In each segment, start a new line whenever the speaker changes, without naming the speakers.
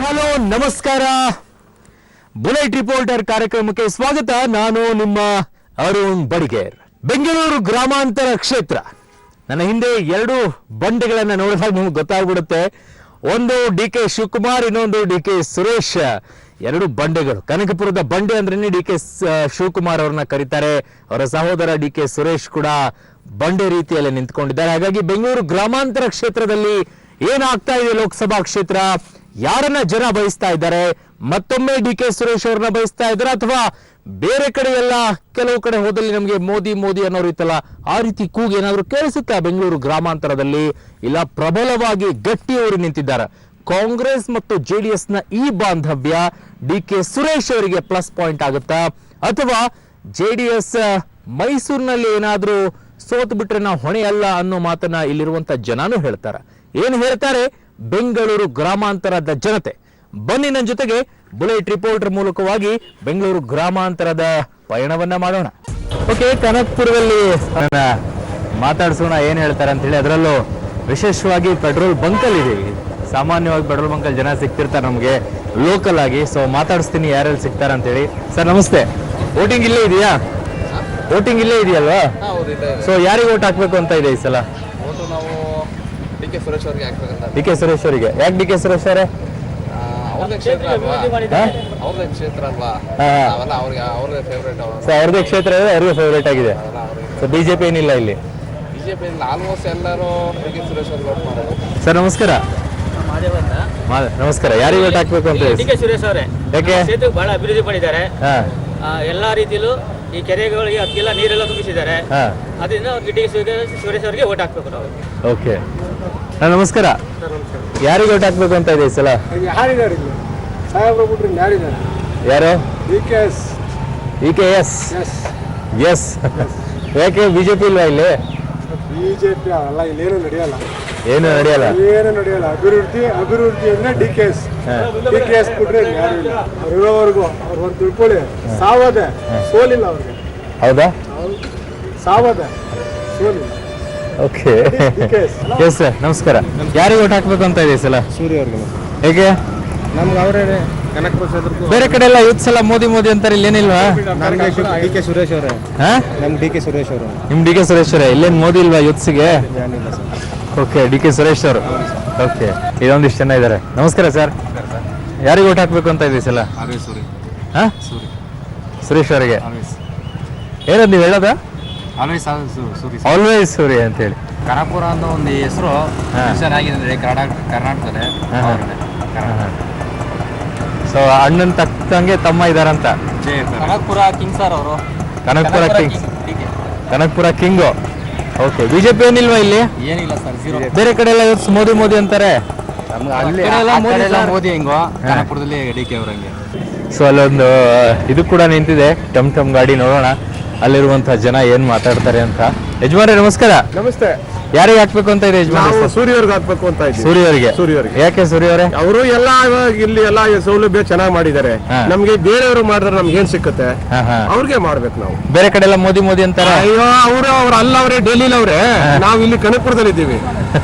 Hello ನಮಸ್ಕಾರ. Bullet reporter ಕಾರ್ಯಕ್ರಮಕ್ಕೆ ಸ್ವಾಗತ. ನಾನು ನಿಮ್ಮ ಅರುಣ್ ಬಡಿಗೇರ್. ಬೆಂಗಳೂರು ಗ್ರಾಮಾಂತರ ಕ್ಷೇತ್ರ. ನನ್ನ ಹಿಂದೆ ಎರಡು ಬಂಡೆಗಳನ್ನ ನೋಡಿದಾಗ ನಿಮ್ಗೆ ಗೊತ್ತಾಗ್ಬಿಡುತ್ತೆ. ಒಂದು ಡಿ ಕೆ ಶಿವಕುಮಾರ್, ಇನ್ನೊಂದು ಡಿ ಕೆ ಸುರೇಶ್. ಎರಡು ಬಂಡೆಗಳು. ಕನಕಪುರದ ಬಂಡೆ ಅಂದ್ರೆ ಡಿ ಕೆ ಶಿವಕುಮಾರ್ ಅವ್ರನ್ನ ಕರೀತಾರೆ. ಅವರ ಸಹೋದರ ಡಿ ಕೆ ಸುರೇಶ್ ಕೂಡ ಬಂಡೆ ರೀತಿಯಲ್ಲಿ ನಿಂತ್ಕೊಂಡಿದ್ದಾರೆ. ಹಾಗಾಗಿ ಬೆಂಗಳೂರು ಗ್ರಾಮಾಂತರ ಕ್ಷೇತ್ರದಲ್ಲಿ ಏನಾಗ್ತಾ ಇದೆ, ಲೋಕಸಭಾ ಕ್ಷೇತ್ರ, ಯಾರನ್ನ ಜನ ಬಯಸ್ತಾ ಇದ್ದಾರೆ? ಮತ್ತೊಮ್ಮೆ ಡಿ ಕೆ ಸುರೇಶ್ ಅವ್ರನ್ನ ಬಯಸ್ತಾ ಇದ್ದಾರೆ, ಅಥವಾ ಬೇರೆ ಕಡೆ ಎಲ್ಲ ಕೆಲವು ಕಡೆ ಹೋದಲ್ಲಿ ನಮಗೆ ಮೋದಿ ಮೋದಿ ಅನ್ನೋರು ಇತ್ತಲ್ಲ, ಆ ರೀತಿ ಕೂಗು ಏನಾದ್ರು ಕೇಳಿಸುತ್ತಾ ಬೆಂಗಳೂರು ಗ್ರಾಮಾಂತರದಲ್ಲಿ? ಇಲ್ಲ, ಪ್ರಬಲವಾಗಿ ಗಟ್ಟಿಯವರು ನಿಂತಿದ್ದಾರೆ. ಕಾಂಗ್ರೆಸ್ ಮತ್ತು ಜೆಡಿಎಸ್ ನ ಈ ಬಾಂಧವ್ಯ ಡಿ ಕೆ ಸುರೇಶ್ ಅವರಿಗೆ ಪ್ಲಸ್ ಪಾಯಿಂಟ್ ಆಗುತ್ತಾ, ಅಥವಾ ಜೆಡಿಎಸ್ ಮೈಸೂರಿನಲ್ಲಿ ಏನಾದ್ರೂ ಸೋತು ಬಿಟ್ರೆ ನಾವು ಹೊಣೆ ಅಲ್ಲ ಅನ್ನೋ ಮಾತನ್ನ ಇಲ್ಲಿರುವಂತ ಜನನು ಹೇಳ್ತಾರೆ. ಏನ್ ಹೇಳ್ತಾರೆ ಬೆಂಗಳೂರು ಗ್ರಾಮಾಂತರದ ಜನತೆ? ಬನ್ನಿ ನನ್ನ ಜೊತೆಗೆ ಬುಲೆಟ್ ರಿಪೋರ್ಟರ್ ಮೂಲಕವಾಗಿ ಬೆಂಗಳೂರು ಗ್ರಾಮಾಂತರದ ಪಯಣವನ್ನ ಮಾಡೋಣ. ಓಕೆ, ಕನಕಪುರದಲ್ಲಿ ಮಾತಾಡ್ಸೋಣ ಏನ್ ಹೇಳ್ತಾರೆ ಅಂತ ಹೇಳಿ. ಅದರಲ್ಲೂ ವಿಶೇಷವಾಗಿ ಪೆಟ್ರೋಲ್ ಬಂಕಲ್ಲಿ ಇದೀವಿ. ಸಾಮಾನ್ಯವಾಗಿ ಪೆಟ್ರೋಲ್ ಬಂಕಲ್ಲಿ ಜನ ಸಿಗ್ತಿರ್ತಾರೆ ನಮಗೆ ಲೋಕಲ್ ಆಗಿ. ಸೊ ಮಾತಾಡಿಸ್ತೀನಿ ಯಾರ್ಯಾರು ಸಿಗ್ತಾರೆ ಅಂತ ಹೇಳಿ. ಸರ್ ನಮಸ್ತೆ. ವೋಟಿಂಗ್ ಇಲ್ಲೇ ಇದೆಯಾ? ವೋಟಿಂಗ್ ಇಲ್ಲೇ ಇದೆಯಲ್ವಾ? ಸೊ ಯಾರಿಗೆ ವೋಟ್ ಹಾಕ್ಬೇಕು ಅಂತ ಇದೆ ಈ ಸಲ?
ಡಿ ಕೆ ಸುರೇಶ್ ಅವರಿಗೆ ಹಾಕ್ಬೇಕಂತ.
ಡಿ ಕೆ ಸುರೇಶ್ ಅವರಿಗೆ. ಯಾಕೆ ಡಿ ಕೆ ಸುರೇಶ್ ಅವರೇ?
ಅವ್ರದೇ ಕ್ಷೇತ್ರ ಅಲ್ವಾ? ಅವ್ರದೇ ಕ್ಷೇತ್ರ ಅಲ್ವಾ? ಅವೆಲ್ಲ ಅವ್ರದೇ ಫೇವ್ರೇಟ್.
ಸೊ ಅವ್ರದೇ ಕ್ಷೇತ್ರ ಇದೆ, ಅವ್ರಿಗೆ ಫೇವ್ರೇಟ್ ಆಗಿದೆ. ಸೊ ಬಿಜೆಪಿ ಏನಿಲ್ಲ ಇಲ್ಲಿ?
ಬಿಜೆಪಿ ಆಲ್ಮೋಸ್ಟ್ ಎಲ್ಲರೂ ಡಿ ಕೆ ಸುರೇಶ್ ಅವ್ರಿಗೆ ವೋಟ್ ಮಾಡೋದು.
ಸರ್ ನಮಸ್ಕಾರ. ನಮಸ್ಕಾರ. ಯಾರಿಗೆ ವೋಟ್ ಹಾಕ್ಬೇಕು ಅಂತ?
ಡಿ ಕೆ ಸುರೇಶ್ ಅವರೇ.
ಯಾಕೆ?
ಸೇತುವೆ ಬಹಳ ಅಭಿವೃದ್ಧಿ ಮಾಡಿದ್ದಾರೆ. ಎಲ್ಲಾ ರೀತಿಯಲ್ಲೂ ಈ ಕೆರೆಗಳಿಗೆ ಅದಕ್ಕೆಲ್ಲ ನೀರೆಲ್ಲ ತುಂಬಿಸಿದ್ದಾರೆ. ಅದರಿಂದ ಅವ್ರಿಗೆ ಡಿ ಕೆ ಸುರೇಶ್ ಅವರಿಗೆ ವೋಟ್ ಹಾಕ್ಬೇಕು ನಾವು.
ಓಕೆ, ನಮಸ್ಕಾರ. ಯಾರಿಗೆ ವೋಟ್ ಹಾಕ್ಬೇಕು ಅಂತ ಇದೆ ಈ ಸಲ? ಯಾರು? D K S. ಯಾಕೆ ಬಿಜೆಪಿ ಇಲ್ವಾ ಇಲ್ಲಿ?
ಬಿಜೆಪಿ ಅಲ್ಲ, ಇಲ್ಲೇನು ನಡೆಯಲ್ಲ.
ಏನು ನಡೆಯಲ್ಲ?
ಏನು ನಡೆಯಲ್ಲ. ಅಭಿವೃದ್ಧಿ ಅಂದ್ರೆ ಡಿ ಕೆ ಎಸ್ ಬಿಟ್ರೆ ಯಾರು ಇಲ್ಲ. ಅವ್ರು ಇರೋವರೆಗೂ ಅವ್ರು ಒಂದು ತಿಳ್ಕೊಳ್ಳಿ, ಸಾವದೆ ಸೋಲಿಲ್ಲ ಅವ್ರಿಗೆ.
ಹೌದಾ?
ಸಾವದೆ ಸೋಲಿಲ್ಲ.
ಓಕೆ, ಎಸ್ ಸರ್ ನಮಸ್ಕಾರ. ಯಾರಿಗೆ ವೋಟ್ ಹಾಕ್ಬೇಕು ಅಂತ ಇದೆ ಈ ಸಲ?
ಸೂರ್ಯ ಅವ್ರಿಗೆ.
ಹೇಗೆ?
ನಮ್ಗೆ ಅವರೇ ಕನಕಪುರ ಕ್ಷೇತ್ರಕ್ಕೂ.
ಬೇರೆ ಕಡೆ ಎಲ್ಲ ಯೂತ್ಸ್ ಎಲ್ಲ ಮೋದಿ ಮೋದಿ ಅಂತಾರೆ, ಇಲ್ಲೇನಿಲ್ವಾ?
ಡಿ ಕೆ ಸುರೇಶ್ ಅವರೇ. ನಮ್ಗೆ ಡಿ ಕೆ ಸುರೇಶ್ ಅವರು.
ನಿಮ್ ಡಿ ಕೆ ಸುರೇಶ್ ಅವರೇ. ಇಲ್ಲೇನು ಮೋದಿ ಇಲ್ವಾ ಯೂತ್ಸ್ಗೆ? ಓಕೆ, ಡಿ ಕೆ ಸುರೇಶ್ ಅವರು. ಓಕೆ, ಇದೊಂದಿಷ್ಟು ಜನ ಇದ್ದಾರೆ. ನಮಸ್ಕಾರ ಸರ್. ಯಾರಿಗೆ ವೋಟ್ ಹಾಕ್ಬೇಕು ಅಂತ ಇದೆ ಈ ಸಲ? ಸುರೇಶ್ ಅವರಿಗೆ. ಏನದು ನೀವು ಹೇಳೋದ? ಆಲ್ವೇಸ್ ಸೂರ್ಯ ಅಂತ ಹೇಳಿ.
ಕನಕಪುರ ಅಂತ ಒಂದು ಹೆಸರು ಚೆನ್ನಾಗಿದೆ ಕರ್ನಾಟಕದಲ್ಲಿ.
ಸೊ ಅಣ್ಣನ್ ತಕ್ಕಂಗೆ ತಮ್ಮ ಇದಾರಂತ.
ಕನಕಪುರ ಕಿಂಗ್ ಸರ್ ಅವರು.
ಕನಕಪುರ ಕಿಂಗು. ಓಕೆ, ಬಿಜೆಪಿ ಏನಿಲ್ವಾ ಇಲ್ಲಿ?
ಏನಿಲ್ಲ ಸರ್, ಜೀರೋ.
ಬೇರೆ ಕಡೆ ಎಲ್ಲ ಇವತ್ತು ಮೋದಿ ಮೋದಿ ಅಂತಾರೆ.
ಮೋದಿ ಹೆಂಗೋ, ಕನಕಪುರದಲ್ಲಿ ಡಿ ಕೆ ಅವ್ರಂಗೆ.
ಸೊ ಅಲ್ಲೊಂದು ಇದು ಕೂಡ ನಿಂತಿದೆ, ಟಮ್ ಗಾಡಿ. ನೋಡೋಣ ಅಲ್ಲಿರುವಂತಹ ಜನ ಏನ್ ಮಾತಾಡ್ತಾರೆ ಅಂತ. ಯಜಮಾನ್ರೆ ನಮಸ್ಕಾರ.
ನಮಸ್ತೆ.
ಯಾರಿಗೆ ಹಾಕ್ಬೇಕು ಅಂತ ಇದೆ ಯಜಮಾನ್?
ಸೂರ್ಯ ಅವ್ರಿಗೆ ಹಾಕ್ಬೇಕು ಅಂತ ಇದ್ದೀವಿ.
ಸೂರ್ಯ ಅವರಿಗೆ. ಯಾಕೆ ಸೂರ್ಯ ಅವರೇ?
ಅವರು ಎಲ್ಲ ಇಲ್ಲಿ ಎಲ್ಲ ಸೌಲಭ್ಯ ಚೆನ್ನಾಗಿ ಮಾಡಿದ್ದಾರೆ. ನಮ್ಗೆ ಬೇರೆಯವರು ಮಾಡಿದ್ರೆ ನಮ್ಗೆ ಏನ್ ಸಿಕ್ಕುತ್ತೆ? ಅವ್ರಿಗೆ ಮಾಡ್ಬೇಕು ನಾವು.
ಬೇರೆ ಕಡೆ ಎಲ್ಲ ಮೋದಿ ಮೋದಿ ಅಂತಾರೆ.
ಅಯ್ಯೋ, ಅವ್ರ ಅಲ್ಲ, ಅವರೇ ಡೆಲ್ಲಿಲಿ ಅವ್ರೆ. ನಾವು ಇಲ್ಲಿ ಕನಕಪುರದಲ್ಲಿ ಇದ್ದೀವಿ.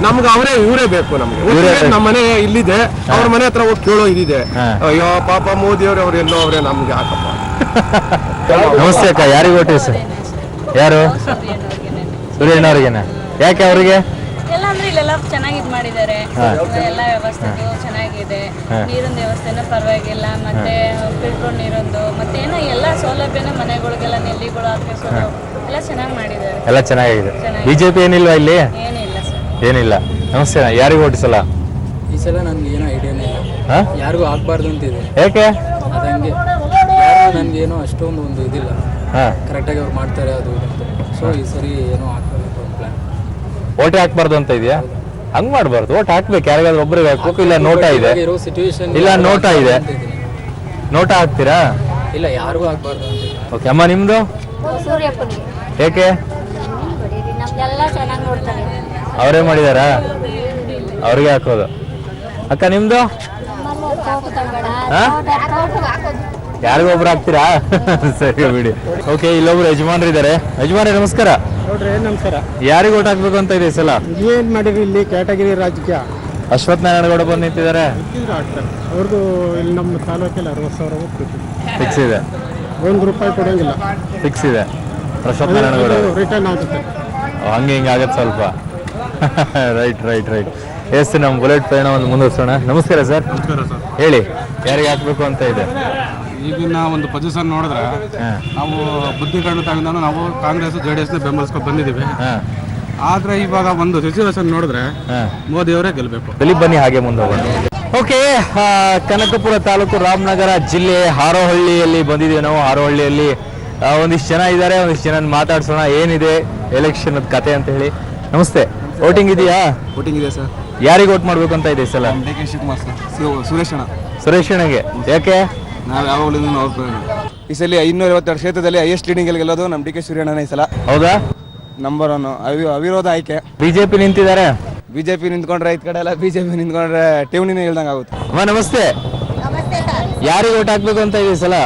ನಮ್ಗೆ ಇವರೇ ಬೇಕು. ನಮ್ಗೆ ನಮ್ಮ ಮನೆ ಇಲ್ಲಿದೆ, ಅವ್ರ ಮನೆ ಹತ್ರ ಹೋಗಿ ಕೇಳೋ ಇದಿದೆ. ಅಯ್ಯೋ ಪಾಪ ಮೋದಿ ಅವ್ರೆ ಎಲ್ಲೋ ಅವ್ರೆ, ನಮ್ಗೆ ಹಾಕಪ್ಪ.
ನಮಸ್ತೆ ಅಕ್ಕ. ಯಾರಿಗೆ ಓಟಿ ಸರ್? ಯಾರು? ಸೂರ್ಯಣ್ಣ ಅವ್ರಿಗೆನಾ? ಯಾಕೆ ಅವರಿಗೆ?
ಎಲ್ಲ ಅಂದ್ರೆ ಇಲ್ಲೆಲ್ಲ ಚೆನ್ನಾಗಿ ಇದು ಮಾಡಿದ್ದಾರೆ. ಎಲ್ಲ ವ್ಯವಸ್ಥೆ ಚೆನ್ನಾಗಿದೆ. ನೀರಿನ ವ್ಯವಸ್ಥೆನೂ ಪರವಾಗಿಲ್ಲ. ಮತ್ತೆ ಫಿಲ್ಟರ್ ನೀರೊಂದು, ಮತ್ತೆ ಏನೋ ಎಲ್ಲ ಸೌಲಭ್ಯನ ಮನೆಗಳಿಗೆಲ್ಲ ನೆಲ್ಲಿಗಳು ಹಾಕಿಸೋದು ಎಲ್ಲ ಚೆನ್ನಾಗಿ ಮಾಡಿದ್ದಾರೆ.
ಎಲ್ಲ ಚೆನ್ನಾಗಿದೆ. ಬಿಜೆಪಿ ಏನಿಲ್ವಾ ಇಲ್ಲಿ?
ಏನಿಲ್ಲ ಸರ್,
ಏನಿಲ್ಲ. ನಮಸ್ತೆ. ಯಾರಿಗೆ ಓಟಿಸಲ್ಲ
ಈ ಸಲ ನನ್ಗೆ ಏನೋ ಐಡಿಯಾನೇ ಇಲ್ಲ. ಯಾರಿಗೂ ಆಗ್ಬಾರ್ದು ಅಂತಿದೆ.
ಯಾಕೆ?
ಅದಂಗೆ ನನ್ಗೇನೋ ಅಷ್ಟೊಂದು ಒಂದು ಇದಿಲ್ಲ. ಕರೆಕ್ಟಾಗಿ ಅವ್ರು ಮಾಡ್ತಾರೆ ಅದು ಅಂತ. ಸೊ ಈ ಸರಿ ಏನೋ ಹಾಕ್ಬೇಕು ಪ್ಲಾನ್.
ಓಟೆ ಹಾಕ್ಬಾರ್ದು ಅಂತ ಇದೆಯಾ? ಹಂಗ್ ಮಾಡ್ಬಾರ್ದು. ಓಟ್ ಹಾಕ್ಬೇಕು, ಯಾರಿಗಾದ್ರೂ ಒಬ್ಬರಿಗೆ ಹಾಕ್ಬೇಕು. ಇಲ್ಲ ನೋಟಾ ಇದೆ, ಇಲ್ಲ ನೋಟಾ ಇದೆ. ನೋಟಾ ಹಾಕ್ತೀರಾ?
ಇಲ್ಲ, ಯಾರಿಗೂ ಆಗ್ಬಾರ್ದು ಅಂತ.
ಓಕೆ ಅಮ್ಮ, ನಿಮ್ದು? ಯಾಕೆ? ಅವರೇ ಮಾಡಿದಾರಾ? ಅವ್ರಿಗೆ ಹಾಕೋದು. ಅಕ್ಕ ನಿಮ್ದು? ಯಾರಿಗೊಬ್ರು ಹಾಕ್ತೀರಾ? ಸರಿ ಬಿಡಿ. ಓಕೆ, ಇಲ್ಲೊಬ್ರು ಯಜಮಾನ್ರು ಇದ್ದಾರೆ. ಯಜಮಾನ್ರೆ ನಮಸ್ಕಾರ.
ನೋಡ್ರಿ, ನಮಸ್ಕಾರ.
ಯಾರಿಗೆ ಓಟ್ ಹಾಕ್ಬೇಕು ಅಂತ ಇದೆ ಈ ಸಲ?
ಏನ್ ಮಾಡಿರಿ ಇಲ್ಲಿ? ಕ್ಯಾಟಗಿರಿ ರಾಜಕೀಯ.
ಅಶ್ವಥ್ ನಾರಾಯಣಗೌಡ ಬಂದು ನಿಂತಿದ್ದಾರೆ.
ಅವ್ರದ್ದು ಇಲ್ಲಿ ನಮ್ಮ ತಾಲೂಕಲ್ಲಿ 60,000
ಫಿಕ್ಸ್ ಇದೆ,
₹1 ಕೊಡೋಂಗಿಲ್ಲ,
ಫಿಕ್ಸ್ ಇದೆ. ಅಶ್ವಥ್ ನಾರಾಯಣಗೌಡ
ರಿಟರ್ನ್ ಆಗುತ್ತೆ.
ಹಂಗೆ ಹಿಂಗೆ ಆಗತ್ತೆ ಸ್ವಲ್ಪ. ರೈಟ್. ಎಷ್ಟು ನಮ್ಮ ಬುಲೆಟ್ ಪ್ರಯಾಣವನ್ನು ಮುಂದುವರ್ಸೋಣ. ನಮಸ್ಕಾರ ಸರ್. ಹೇಳಿ, ಯಾರಿಗೆ ಹಾಕ್ಬೇಕು ಅಂತ ಇದೆ?
ಈಗಿನ ಒಂದು ಪೊಸಿಷನ್ ನೋಡಿದ್ರೆ ನಾವು ಬುದ್ಧಿ ತಗೊಂಡು ನಾವು ಕಾಂಗ್ರೆಸ್ JDS ಬೆಂಬಲಿಸ್ಕೊಂಡು ಬಂದಿದ್ದೀವಿ. ಆದ್ರೆ ಇವಾಗ ಒಂದು ಸಿಚುವೇಶನ್ ನೋಡಿದ್ರೆ ಮೋದಿ ಅವರೇ ಗೆಲ್ಲಬೇಕು.
ಬನ್ನಿ ಹಾಗೆ ಮುಂದೋಗೋಣ. ಓಕೆ, ಕನಕಪುರ ತಾಲೂಕು ರಾಮನಗರ ಜಿಲ್ಲೆ ಹಾರೋಹಳ್ಳಿಯಲ್ಲಿ ಬಂದಿದ್ದೀವಿ ನಾವು. ಹಾರೋಹಳ್ಳಿಯಲ್ಲಿ ಒಂದಿಷ್ಟು ಜನ ಇದ್ದಾರೆ, ಒಂದಿಷ್ಟು ಜನ ಮಾತಾಡ್ಸೋಣ. ಏನಿದೆ ಎಲೆಕ್ಷನ್ ಕತೆ ಅಂತ ಹೇಳಿ. ನಮಸ್ತೆ, ವೋಟಿಂಗ್ ಇದೆಯಾ?
ವೋಟಿಂಗ್ ಇದೆ ಸರ್.
ಯಾರಿಗೆ ವೋಟ್ ಮಾಡ್ಬೇಕು ಅಂತ ಇದೆ ಸಲ?
DK ಶಿವಕುಮಾರ್ ಸರ್,
ಸುರೇಶ್ ಅಣ್ಣಗೆ. ಯಾಕೆ?
ನಾವು ಯಾವಾಗಲೂ ಈ ಸಲ 522 ಕ್ಷೇತ್ರದಲ್ಲಿ ಹೈಯೆಸ್ಟ್ ಲೀಡಿಂಗ್ ಗೆಲ್ಲೋದು ನಮ್ಮ DK ಶಿವಕುಮಾರ್ ಈ ಸಲ.
ಹೌದಾ?
ನಂಬರ್ 1 ಅವಿರೋಧ ಆಯ್ಕೆ.
ಬಿಜೆಪಿ ನಿಂತಿದ್ದಾರೆ.
ಬಿಜೆಪಿ ನಿಂತ್ಕೊಂಡ್ರೆ ಈ ಕಡೆ ಎಲ್ಲ ಬಿಜೆಪಿ ನಿಂತ್ಕೊಂಡ್ರೆ ಠೇವಣಿನೇ ಇಲ್ದಂಗೆ ಆಗುತ್ತೆ.
ನಮಸ್ತೆ. ಯಾರಿಗೆ ವೋಟ್ ಹಾಕ್ಬೇಕು ಅಂತ ಇದೆ ಸಲ?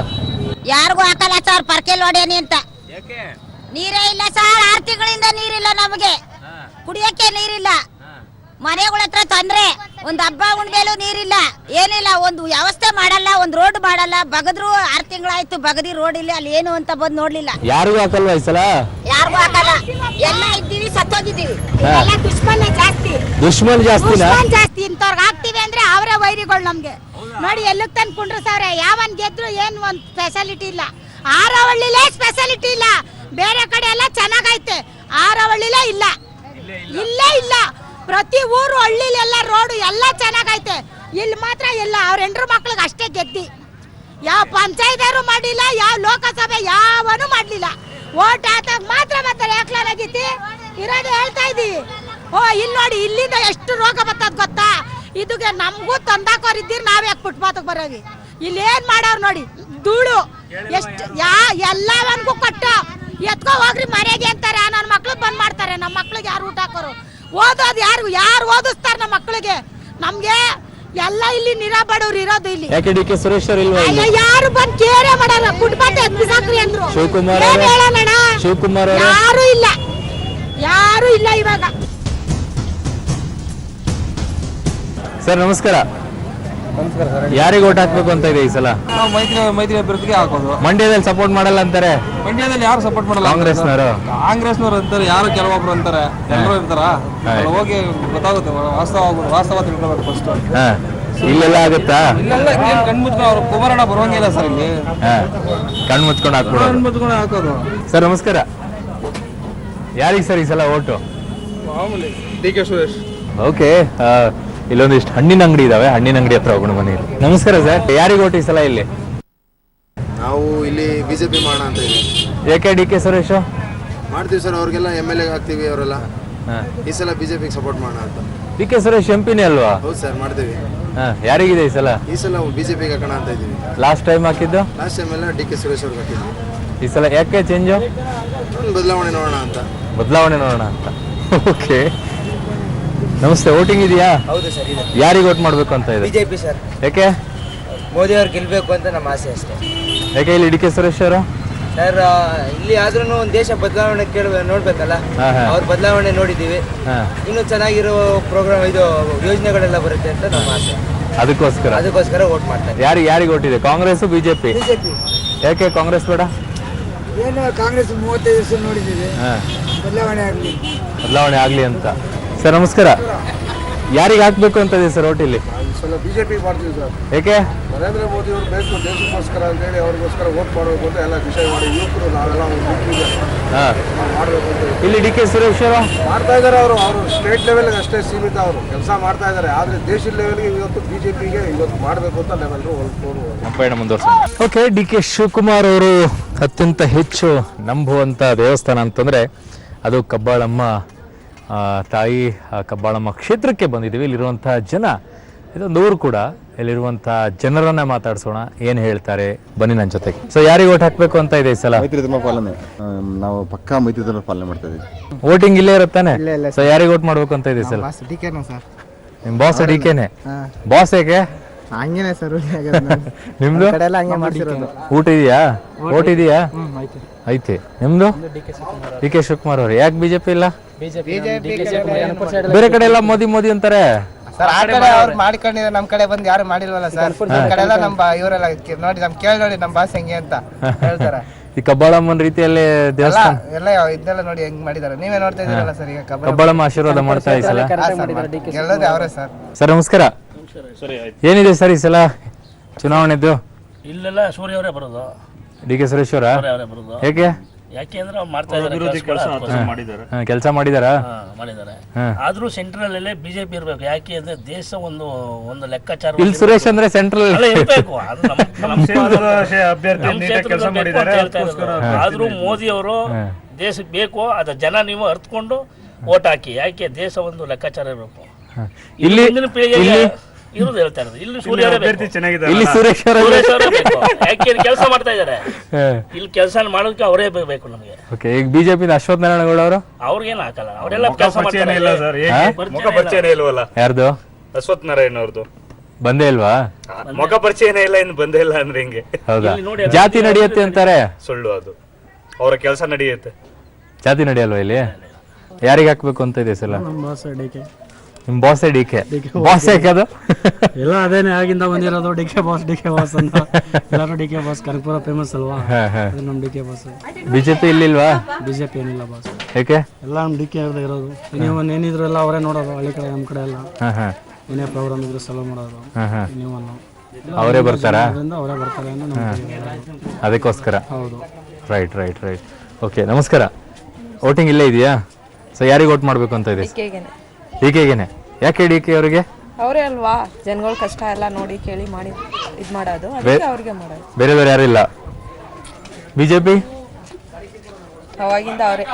ಯಾರಿಗೂ ಹಾಕಲ್ಲ ಸರ್, ಪರ್ಕೆಲ್ ಹೊಡೆಯನಿ ಅಂತ. ನೀರೇ ಇಲ್ಲ ಸರ್, 6 ತಿಂಗಳಿಂದ ನೀರಿಲ್ಲ ನಮಗೆ, ಕುಡಿಯಕ್ಕೆ ನೀರಿಲ್ಲ, ಮನೆಗಳ ಹತ್ರ ತೊಂದ್ರೆ, ಒಂದು ಹಬ್ಬ ಉಣ್ಮೇಲೂ ನೀರಿಲ್ಲ, ಏನಿಲ್ಲ, ಒಂದು ವ್ಯವಸ್ಥೆ ಮಾಡಲ್ಲ, ಒಂದು ರೋಡ್ ಮಾಡಲ್ಲ. ಬಗದ್ರು 6 ತಿಂಗಳಾಯ್ತು, ಬಗದಿ ರೋಡ್ ಇಲ್ಲ, ಅಲ್ಲಿ ಏನು ಅಂತ ಬಂದು ನೋಡ್ಲಿಲ್ಲ.
ಯಾರಿಗೂ ಹಾಕಲ್ವಾ ಈ ಸಲ?
ಯಾರಿಗೂ ಹಾಕಲ್ಲ, ಎಲ್ಲ ಇದ್ದೀವಿ, ಸತ್ತೋಗಿದ್ದೀವಿ. ಎಲ್ಲ ದುಶ್ಮನ್ ಜಾಸ್ತಿ,
ದುಶ್ಮನ್
ಜಾಸ್ತಿ. ಇಂಥವ್ರಿಗೆ ಹಾಕ್ತಿವಿ ಅಂದ್ರೆ ಅವರೇ ವೈರಿಗಳು ನಮ್ಗೆ. ನೋಡಿ ಎಲ್ಲಕ್ಕೆ ತಂದು ಕುಂಡ್ರಸವ್ರೆ, ಯಾವನ್ ಗೆದ್ರು ಏನು ಒಂದು ಸ್ಪೆಷಾಲಿಟಿ ಇಲ್ಲ. ಹಾರೋಹಳ್ಳಿಲೇ ಸ್ಪೆಷಾಲಿಟಿ ಇಲ್ಲ, ಬೇರೆ ಕಡೆ ಎಲ್ಲ ಚೆನ್ನಾಗೈತೆ, ಹಾರೋಹಳ್ಳಿಲೇ ಇಲ್ಲ, ಇಲ್ಲೇ ಇಲ್ಲ. ಪ್ರತಿ ಊರು ಹಳ್ಳಿಲೆಲ್ಲ ರೋಡು ಎಲ್ಲ ಚೆನ್ನಾಗೈತೆ, ಇಲ್ಲಿ ಮಾತ್ರ ಇಲ್ಲ. ಅವ್ರ ಹೆಂಡ್ರು ಮಕ್ಳಿಗೆ ಅಷ್ಟೇ ಗೆದ್ದಿ, ಯಾವ ಪಂಚಾಯತ್ ಮಾಡಿಲ್ಲ, ಯಾವ ಲೋಕಸಭೆ ಯಾವನು ಮಾಡ್ಲಿಲ್ಲ. ಓಟ್ ಹಾಕಾಗ ಮಾತ್ರ ಬರ್ತಾರೆ, ಯಾಕ್ಲಾಗೈತಿ ಇರೋದು ಹೇಳ್ತಾ ಇದೀವಿ. ಇಲ್ಲಿ ನೋಡಿ, ಇಲ್ಲಿಂದ ಎಷ್ಟು ರೋಗ ಬರ್ತದ ಗೊತ್ತಾ? ಇದಕ್ಕೆ ನಮಗೂ ತಂದಾಕೋರಿದ್ದೀರಿ, ನಾವ್ ಯಾಕೆ ಫುಟ್ಪಾತ್ ಬರೋವಿ? ಇಲ್ಲಿ ಏನ್ ಮಾಡೋರು ನೋಡಿ, ಧೂಳು ಎಷ್ಟು ಎಲ್ಲವನ್ಗೂ ಕೊಟ್ಟು ಎತ್ಕೊ ಹೋಗ್ರಿ ಮನೆಗೆ ಅಂತಾರೆ. ನನ್ನ ಮಕ್ಳು ಬಂದ್ ಮಾಡ್ತಾರೆ, ನಮ್ಮ ಮಕ್ಳಿಗೆ ಯಾರು ಊಟ ಹಾಕೋರು? ಓದೋದು ಯಾರು ಓದಿಸ್ತಾರ ನಮ್ಮ ಮಕ್ಳಿಗೆ? ನಮ್ಗೆ ಎಲ್ಲ ಇಲ್ಲಿ ನಿರಾಬಡವ್ರು ಇರೋದು ಇಲ್ಲಿ.
ಯಾಕೆ DK ಸುರೇಶ್ ಅವರು ಇಲ್ವಾ?
ಯಾರು ಬಂದ್ ಕೇರೆ ಮಾಡಲ್ಲ, ಫುಟ್ಪಾತ್ ಎತ್ಬಿಸಾಕ್ರಿ ಅಂದ್ರು.
ಶಿವಕುಮಾರ್
ಯಾರು ಇಲ್ಲ ಇವಾಗ.
ಸರ್ ನಮಸ್ಕಾರ. ಯಾರಿಗೆ ವೋಟ್ ಹಾಕ್ಬೇಕು ಅಂತ ಇದೆ ಈ ಸಲ?
ಮೈತ್ರಿ ಅಭ್ಯರ್ಥಿಗೆ ಹಾಕೋದು.
ಮಂಡ್ಯದಲ್ಲಿ ಸಪೋರ್ಟ್ ಮಾಡಲ್ಲ ಅಂತಾರೆ.
ಮಂಡ್ಯದಲ್ಲಿ ಯಾರು ಸಪೋರ್ಟ್ ಮಾಡಲ್ಲ? ಕಾಂಗ್ರೆಸ್ನವರು ಅಂತಾರೆ, ಯಾರು ಕೆಲವೊಬ್ರು ಅಂತಾರೆ, ಎಲ್ಲರೂ ಇರ್ತಾರ. ಹೋಗಿ ಗೊತ್ತಾಗುತ್ತೆ, ವಾಸ್ತವ ತಿಳ್ಕೊಬೇಕು ಫಸ್ಟ್.
ಇಲ್ಲೆಲ್ಲ ಆಗುತ್ತಾ?
ಇಲ್ಲೆಲ್ಲ ಕಣ್ ಮುಚ್ಕೊಂಡು ಅವ್ರು ಕುಮಾರಣ್ಣ ಬರುವಂಗಿಲ್ಲ ಸರ್ ಇಲ್ಲಿ.
ಕಣ್ ಮುಚ್ಕೊಂಡು
ಹಾಕೋದು.
ಸರ್ ನಮಸ್ಕಾರ. ಯಾರಿಗೆ ಸರ್ ಈ ಸಲ ಓಟು?
DK ಸುರೇಶ್.
ಓಕೆ, ಇಲ್ಲೊಂದಿಷ್ಟು ಹಣ್ಣಿನ ಅಂಗಡಿ ಇದಾವೆ, ಹಣ್ಣಿನ ಅಂಗಡಿ ಹತ್ರ ಹೋಗೋಣ ಬನ್ನಿ. ನಮಸ್ಕಾರ ಸರ್. ಯಾರಿಗೆ ಓಟ್ ಈ ಸಲ ಇಲ್ಲಿ?
ನಾವು ಇಲ್ಲಿ ಬಿಜೆಪಿ ಮಾಡೋಣ ಅಂತ ಇದ್ದೀವಿ.
ಯಾಕೆ DK ಸುರೇಶ್?
ಮಾಡ್ತೀವಿ ಸರ್, ಅವ್ರಿಗೆಲ್ಲ MLA ಹಾಕ್ತೀವಿ, ಅವರೆಲ್ಲ ಈ ಸಲ ಬಿಜೆಪಿಗೆ ಸಪೋರ್ಟ್ ಮಾಡೋಣ ಅಂತ.
DK ಸುರೇಶ್ MP ನೇ ಅಲ್ವಾ?
ಹೌದು ಸರ್, ಮಾಡ್ತೀವಿ.
ಯಾರಿಗಿದೆ ಈ ಸಲ?
ಈ ಸಲ ಬಿಜೆಪಿಗೆ ಹಾಕೋಣ ಅಂತ ಇದ್ದೀವಿ.
ಲಾಸ್ಟ್ ಟೈಮ್ ಹಾಕಿದ್ದು?
ಲಾಸ್ಟ್ ಟೈಮ್ ಎಲ್ಲ DK ಸುರೇಶ್ ಅವ್ರಿಗೆ ಹಾಕಿದ್ವಿ.
ಈ ಸಲ ಯಾಕೆ ಚೇಂಜ್?
ಬದಲಾವಣೆ ನೋಡೋಣ ಅಂತ.
ಓಕೆ, ನಮಸ್ತೆ. ವೋಟಿಂಗ್ ಇದೆಯಾ?
ಹೌದು ಸರ್, ಇದೆ.
ಯಾರಿಗೆ ವೋಟ್ ಮಾಡಬೇಕು ಅಂತ ಇದೆ?
BJP sir.
ಯಾಕೆ?
ಮೋದಿ ಅವ್ರು ಗೆಲ್ಬೇಕು ಅಂತ ನಮ್ಮ ಆಸೆ ಅಷ್ಟೇ.
ಯಾಕೆ ಇಲ್ಲಿ DK ಸುರೇಶ್ ಅವರು?
ಸರ್, ಇಲ್ಲಿ ಆದ್ರೂ ಒಂದು ದೇಶ ಬದಲಾವಣೆ ನೋಡ್ಬೇಕಲ್ಲ, ಅವ್ರ ಬದಲಾವಣೆ ನೋಡಿದೀವಿ. ಇನ್ನು ಚೆನ್ನಾಗಿರೋ ಪ್ರೋಗ್ರಾಮ್, ಇದು ಯೋಜನೆಗಳೆಲ್ಲ ಬರುತ್ತೆ ಅಂತ ನಮ್ಮ ಆಸೆ.
ಅದಕ್ಕೋಸ್ಕರ
ವೋಟ್ ಮಾಡ್ತಾರೆ.
ಯಾರಿಗೆ ವೋಟ್ ಇದೆ? ಕಾಂಗ್ರೆಸ್ ಬಿಜೆಪಿ? ಯಾಕೆ ಕಾಂಗ್ರೆಸ್ ಬೇಡ?
ಏನು ಕಾಂಗ್ರೆಸ್ 35 ವರ್ಷ ನೋಡಿದ್ದೀವಿ,
ಬದಲಾವಣೆ ಆಗ್ಲಿ ಅಂತ. ಸರ್ ನಮಸ್ಕಾರ. ಯಾರಿಗೆ ಹಾಕ್ಬೇಕು ಅಂತ ಇದೆ ಸರ್ ಓಟ್ ಇಲ್ಲಿ?
ಬಿಜೆಪಿ ಮಾಡ್ತೀವಿ ಸರ್.
ಏಕೆ?
ನರೇಂದ್ರ ಮೋದಿ ಅವರು ಬೇಕು ದೇಶಕ್ಕೋಸ್ಕರ ಅಂತೇಳಿ ಅವ್ರಿಗೋಸ್ಕರ ವೋಟ್ ಮಾಡಬೇಕು ಅಂತ ಎಲ್ಲ ಡಿಸೈಡ್ ಮಾಡಿ ಯುವಕರು ನಾವೆಲ್ಲ ಮಾಡಬೇಕು ಅಂತ.
ಇಲ್ಲಿ DK ಸುರೇಶ್ ಅವರು
ಮಾಡ್ತಾ ಇದ್ದಾರೆ. ಅವರು ಸ್ಟೇಟ್ ಲೆವೆಲ್ಗೆ ಅಷ್ಟೇ ಸೀಮಿತ, ಅವರು ಕೆಲಸ ಮಾಡ್ತಾ ಇದ್ದಾರೆ. ಆದರೆ ದೇಶದ ಲೆವೆಲ್ಗೆ ಇವತ್ತು ಬಿಜೆಪಿಗೆ ಇವತ್ತು ಮಾಡಬೇಕು ಅಂತ ನಾವೆಲ್ಲರೂ
ಪಯಣ ಮುಂದುವರ್ಸೋಣ. ಓಕೆ, DK ಶಿವಕುಮಾರ್ ಅವರು ಅತ್ಯಂತ ಹೆಚ್ಚು ನಂಬುವಂಥ ದೇವಸ್ಥಾನ ಅಂತಂದರೆ ಅದು ಕಬ್ಬಾಳಮ್ಮ ತಾಯಿ ಕಬ್ಬಾಳಮ್ಮ ಕ್ಷೇತ್ರಕ್ಕೆ ಬಂದಿದ್ದೀವಿ. ಇಲ್ಲಿರುವಂಥ ಜನ, ಇದೊಂದು ಊರು ಕೂಡ, ಇಲ್ಲಿರುವಂಥ ಜನರನ್ನ ಮಾತಾಡ್ಸೋಣ, ಏನು ಹೇಳ್ತಾರೆ ಬನ್ನಿ ನನ್ನ ಜೊತೆಗೆ. ಸೊ ಯಾರಿಗೆ ವೋಟ್ ಹಾಕಬೇಕು ಅಂತ ಇದೆ ಈ ಸಲ?
ಮೈತ್ರಿ ಧರ್ಮ ಪಾಲನೆ, ನಾವು ಪಕ್ಕಾ ಮೈತ್ರಿ ಧರ್ಮ ಪಾಲನೆ ಮಾಡ್ತಾ ಇದ್ದೀವಿ.
ವೋಟಿಂಗ್ ಇಲ್ಲೇ ಇರುತ್ತಾನೆ. ಸೊ ಯಾರಿಗೆ ವೋಟ್ ಮಾಡ್ಬೇಕು ಅಂತ ಇದೆ ಸಲ? ನಿಮ್ಮ ಬಾಸ್ DKನೇ. ಬಾಸ್ ಯಾಕೆ?
ಹಂಗೇನೆ ಸರ್,
ನಿಮ್ದು ಊಟ ಇದೆಯಾ? ವೋಟ್ ಇದೆಯಾ? ಐತೆ. ನಿಮ್ದು? DK ಶಿವಕುಮಾರ್ ಅವರು. ಯಾಕೆ ಬಿಜೆಪಿ ಇಲ್ಲ? ಬೇರೆ ಕಡೆ ಎಲ್ಲ ಮೋದಿ ಅಂತಾರೆ.
ಸರ್ ಆ ಕಡೆ ಅವ್ರು ಮಾಡ್ಕೊಂಡಿದ್ರೆ ನಮ್ ಕಡೆ ಬಂದು ಯಾರು ಮಾಡಿಲ್ವಲ್ಲ ಸರ್. ನಮ್ ಕಡೆ ಎಲ್ಲ ನಮ್ ಇವರೆಲ್ಲ ನೋಡಿ ನಮ್ ಕೇಳಿ ನೋಡಿ ನಮ್ ಭಾಷೆ ಹೆಂಗೆ ಅಂತ ಹೇಳ್ತಾರೆ.
ಈ ಕಬ್ಬಾಳಮ್ಮನ ರೀತಿಯಲ್ಲಿ ದೇವಸ್ಥಾನ
ಎಲ್ಲ ಇದೆಲ್ಲ ನೋಡಿ ಹೆಂಗ್ ಮಾಡಿದಾರೆ. ನೀವೇ ನೋಡ್ತಾ ಇದೀರಲ್ಲ ಸರ್. ಈಗ
ಕಬ್ಬಾಳಮ್ಮ ಆಶೀರ್ವಾದ ಮಾಡ್ತಾ ಈ ಸಲ
ಗೆಲ್ಲೋದೇ ಅವರೇ ಸರ್.
ಸರ್ ನಮಸ್ಕಾರ. ಏನಿದೆ ಸರ್ ಈ ಸಲ ಚುನಾವಣೆದ್ದು?
ಇಲ್ಲೆಲ್ಲ ಸೂರ್ಯ ಅವರೇ ಬರೋದು.
ಡಿ ಕೆ ಸುರೇಶ್ ಅವರ ಹೇಗೆ?
ಯಾಕೆಂದ್ರೆ ಅವ್ರು ಮಾಡ್ತಾ ಇದ್ದಾರೆ,
ಕೆಲಸ ಮಾಡಿದಾರಾ?
ಮಾಡಿದ್ದಾರೆ. ಆದ್ರೂ ಸೆಂಟ್ರಲ್ ಅಲ್ಲೇ ಬಿಜೆಪಿ ಇರ್ಬೇಕು. ಯಾಕೆ ಅಂದ್ರೆ ದೇಶ ಒಂದು ಲೆಕ್ಕಾಚಾರ.
ಇಲ್ಲಿ ಸುರೇಶ್ ಅಂದ್ರೆ ಸೆಂಟ್ರಲ್
ಇರ್ಬೇಕು. ಆದ್ರೂ ಮೋದಿ ಅವರು ದೇಶಕ್ಕೆ ಬೇಕು. ಅದ ಜನ ನೀವು ಅರ್ಥಕೊಂಡು ವೋಟ್ ಹಾಕಿ. ಯಾಕೆ ದೇಶ ಒಂದು ಲೆಕ್ಕಾಚಾರ ಇರ್ಬೇಕು.
ಇಲ್ಲಿ
ಇರೋದು ಹೇಳ್ತಾ ಇರೋದು. ಇಲ್ಲಿ ಸೂರ್ಯ
ಇಲ್ಲಿ ಸುರೇಶ್
ಯಾಕೆ ಕೆಲಸ ಮಾಡ್ತಾ ಇದಾರೆ. ಇಲ್ಲಿ ಕೆಲಸ ಮಾಡೋದಕ್ಕೆ ಅವರೇ ಬೇಕು ನಮಗೆ.
ಓಕೆ, ಈಗ ಬಿಜೆಪಿ ಅಶ್ವಥ್ ನಾರಾಯಣಗೌಡ ಅವರು
ಅವ್ರಿಗೇನು ಹಾಕಲ್ಲ. ಅವರೆಲ್ಲ ಕೆಲಸ ಮಾಡ್ತಾರೆ.
ಮುಖ ಪರಿಚಯನೇ ಇಲ್ವಲ್ಲ
ಯಾರ್ದು?
ಅಶ್ವಥ್ ನಾರಾಯಣ ಅವ್ರದ್ದು
ಬಂದೇ ಇಲ್ವಾ?
ಮುಖ ಪರಿಚಯನೇ ಇಲ್ಲ, ಇನ್ನು ಬಂದೇ ಇಲ್ಲ ಅಂದ್ರೆ ಹಿಂಗೆ.
ಹೌದಾ? ಜಾತಿ ನಡೆಯುತ್ತೆ ಅಂತಾರೆ.
ಸುಳ್ಳು ಅದು. ಅವರ ಕೆಲಸ ನಡೆಯುತ್ತೆ.
ಜಾತಿ ನಡೆಯಲ್ವಾ ಇಲ್ಲಿ? ಯಾರಿಗೆ ಹಾಕ್ಬೇಕು ಅಂತ ಇದೆ ಸಲ? ನಿಮ್ ಬಾಸ್ ಡಿ ಕೆ ಬಾಸ್ ಯಾಕೆ ಅದು?
ಎಲ್ಲ ಅದೇನೆ ಆಗಿಂದ ಬಂದಿರೋದು. ಡಿ ಕೆ ಬಾಸ್ ಅಂತ ಎಲ್ಲರೂ D K boss. Kanakapura famous ಅಲ್ವಾ, ನಮ್ ಡಿ ಕೆ ಬಾಸ್.
ಬಿಜೆಪಿ ಇಲ್ಲಿಲ್ವಾ?
ಬಿಜೆಪಿ ಏನಿಲ್ಲ ಬಾಸ್.
ಯಾಕೆ?
ಎಲ್ಲ ನಮ್ ಡಿ ಕೆ ಇರೋದು. ನೀವು ಏನಿದ್ರು ಎಲ್ಲ ಅವರೇ ನೋಡೋದು. ಹಳ್ಳಿ ಕಡೆ ನಮ್ ಕಡೆ ಎಲ್ಲ ಏನೇ ಪ್ರೋಗ್ರಾಮ್ ಇದ್ರು ಸಲ ಮಾಡೋದು.
ಅವರೇ ಬರ್ತಾರಾ?
ಅವರೇ ಬರ್ತಾರೆ
ಅದಕ್ಕೋಸ್ಕರ.
ಹೌದು.
Right right right. ಓಕೆ, ನಮಸ್ಕಾರ. ವೋಟಿಂಗ್ ಇಲ್ಲೇ ಇದೆಯಾ? ಸೊ ಯಾರಿಗೆ ವೋಟ್ ಮಾಡ್ಬೇಕು ಅಂತ ಇದೆ? ಡಿ ಕೆಗೆನೆ. ಯಾಕೆ ಡಿ ಕೆ ಅವರಿಗೆ?
ಅವರೇ ಅಲ್ವಾ ಜನಗಳ ಕಷ್ಟ ಎಲ್ಲ ನೋಡಿ ಕೇಳಿ ಮಾಡಿ ಇದು ಮಾಡೋದು. ಅದಕ್ಕೆ ಅವ್ರಿಗೆ ಮಾಡೋದು.
ಬೇರೆ ಯಾರು ಇಲ್ಲ. ಬಿಜೆಪಿ
ಅವಾಗಿಂದ ಅವರೇ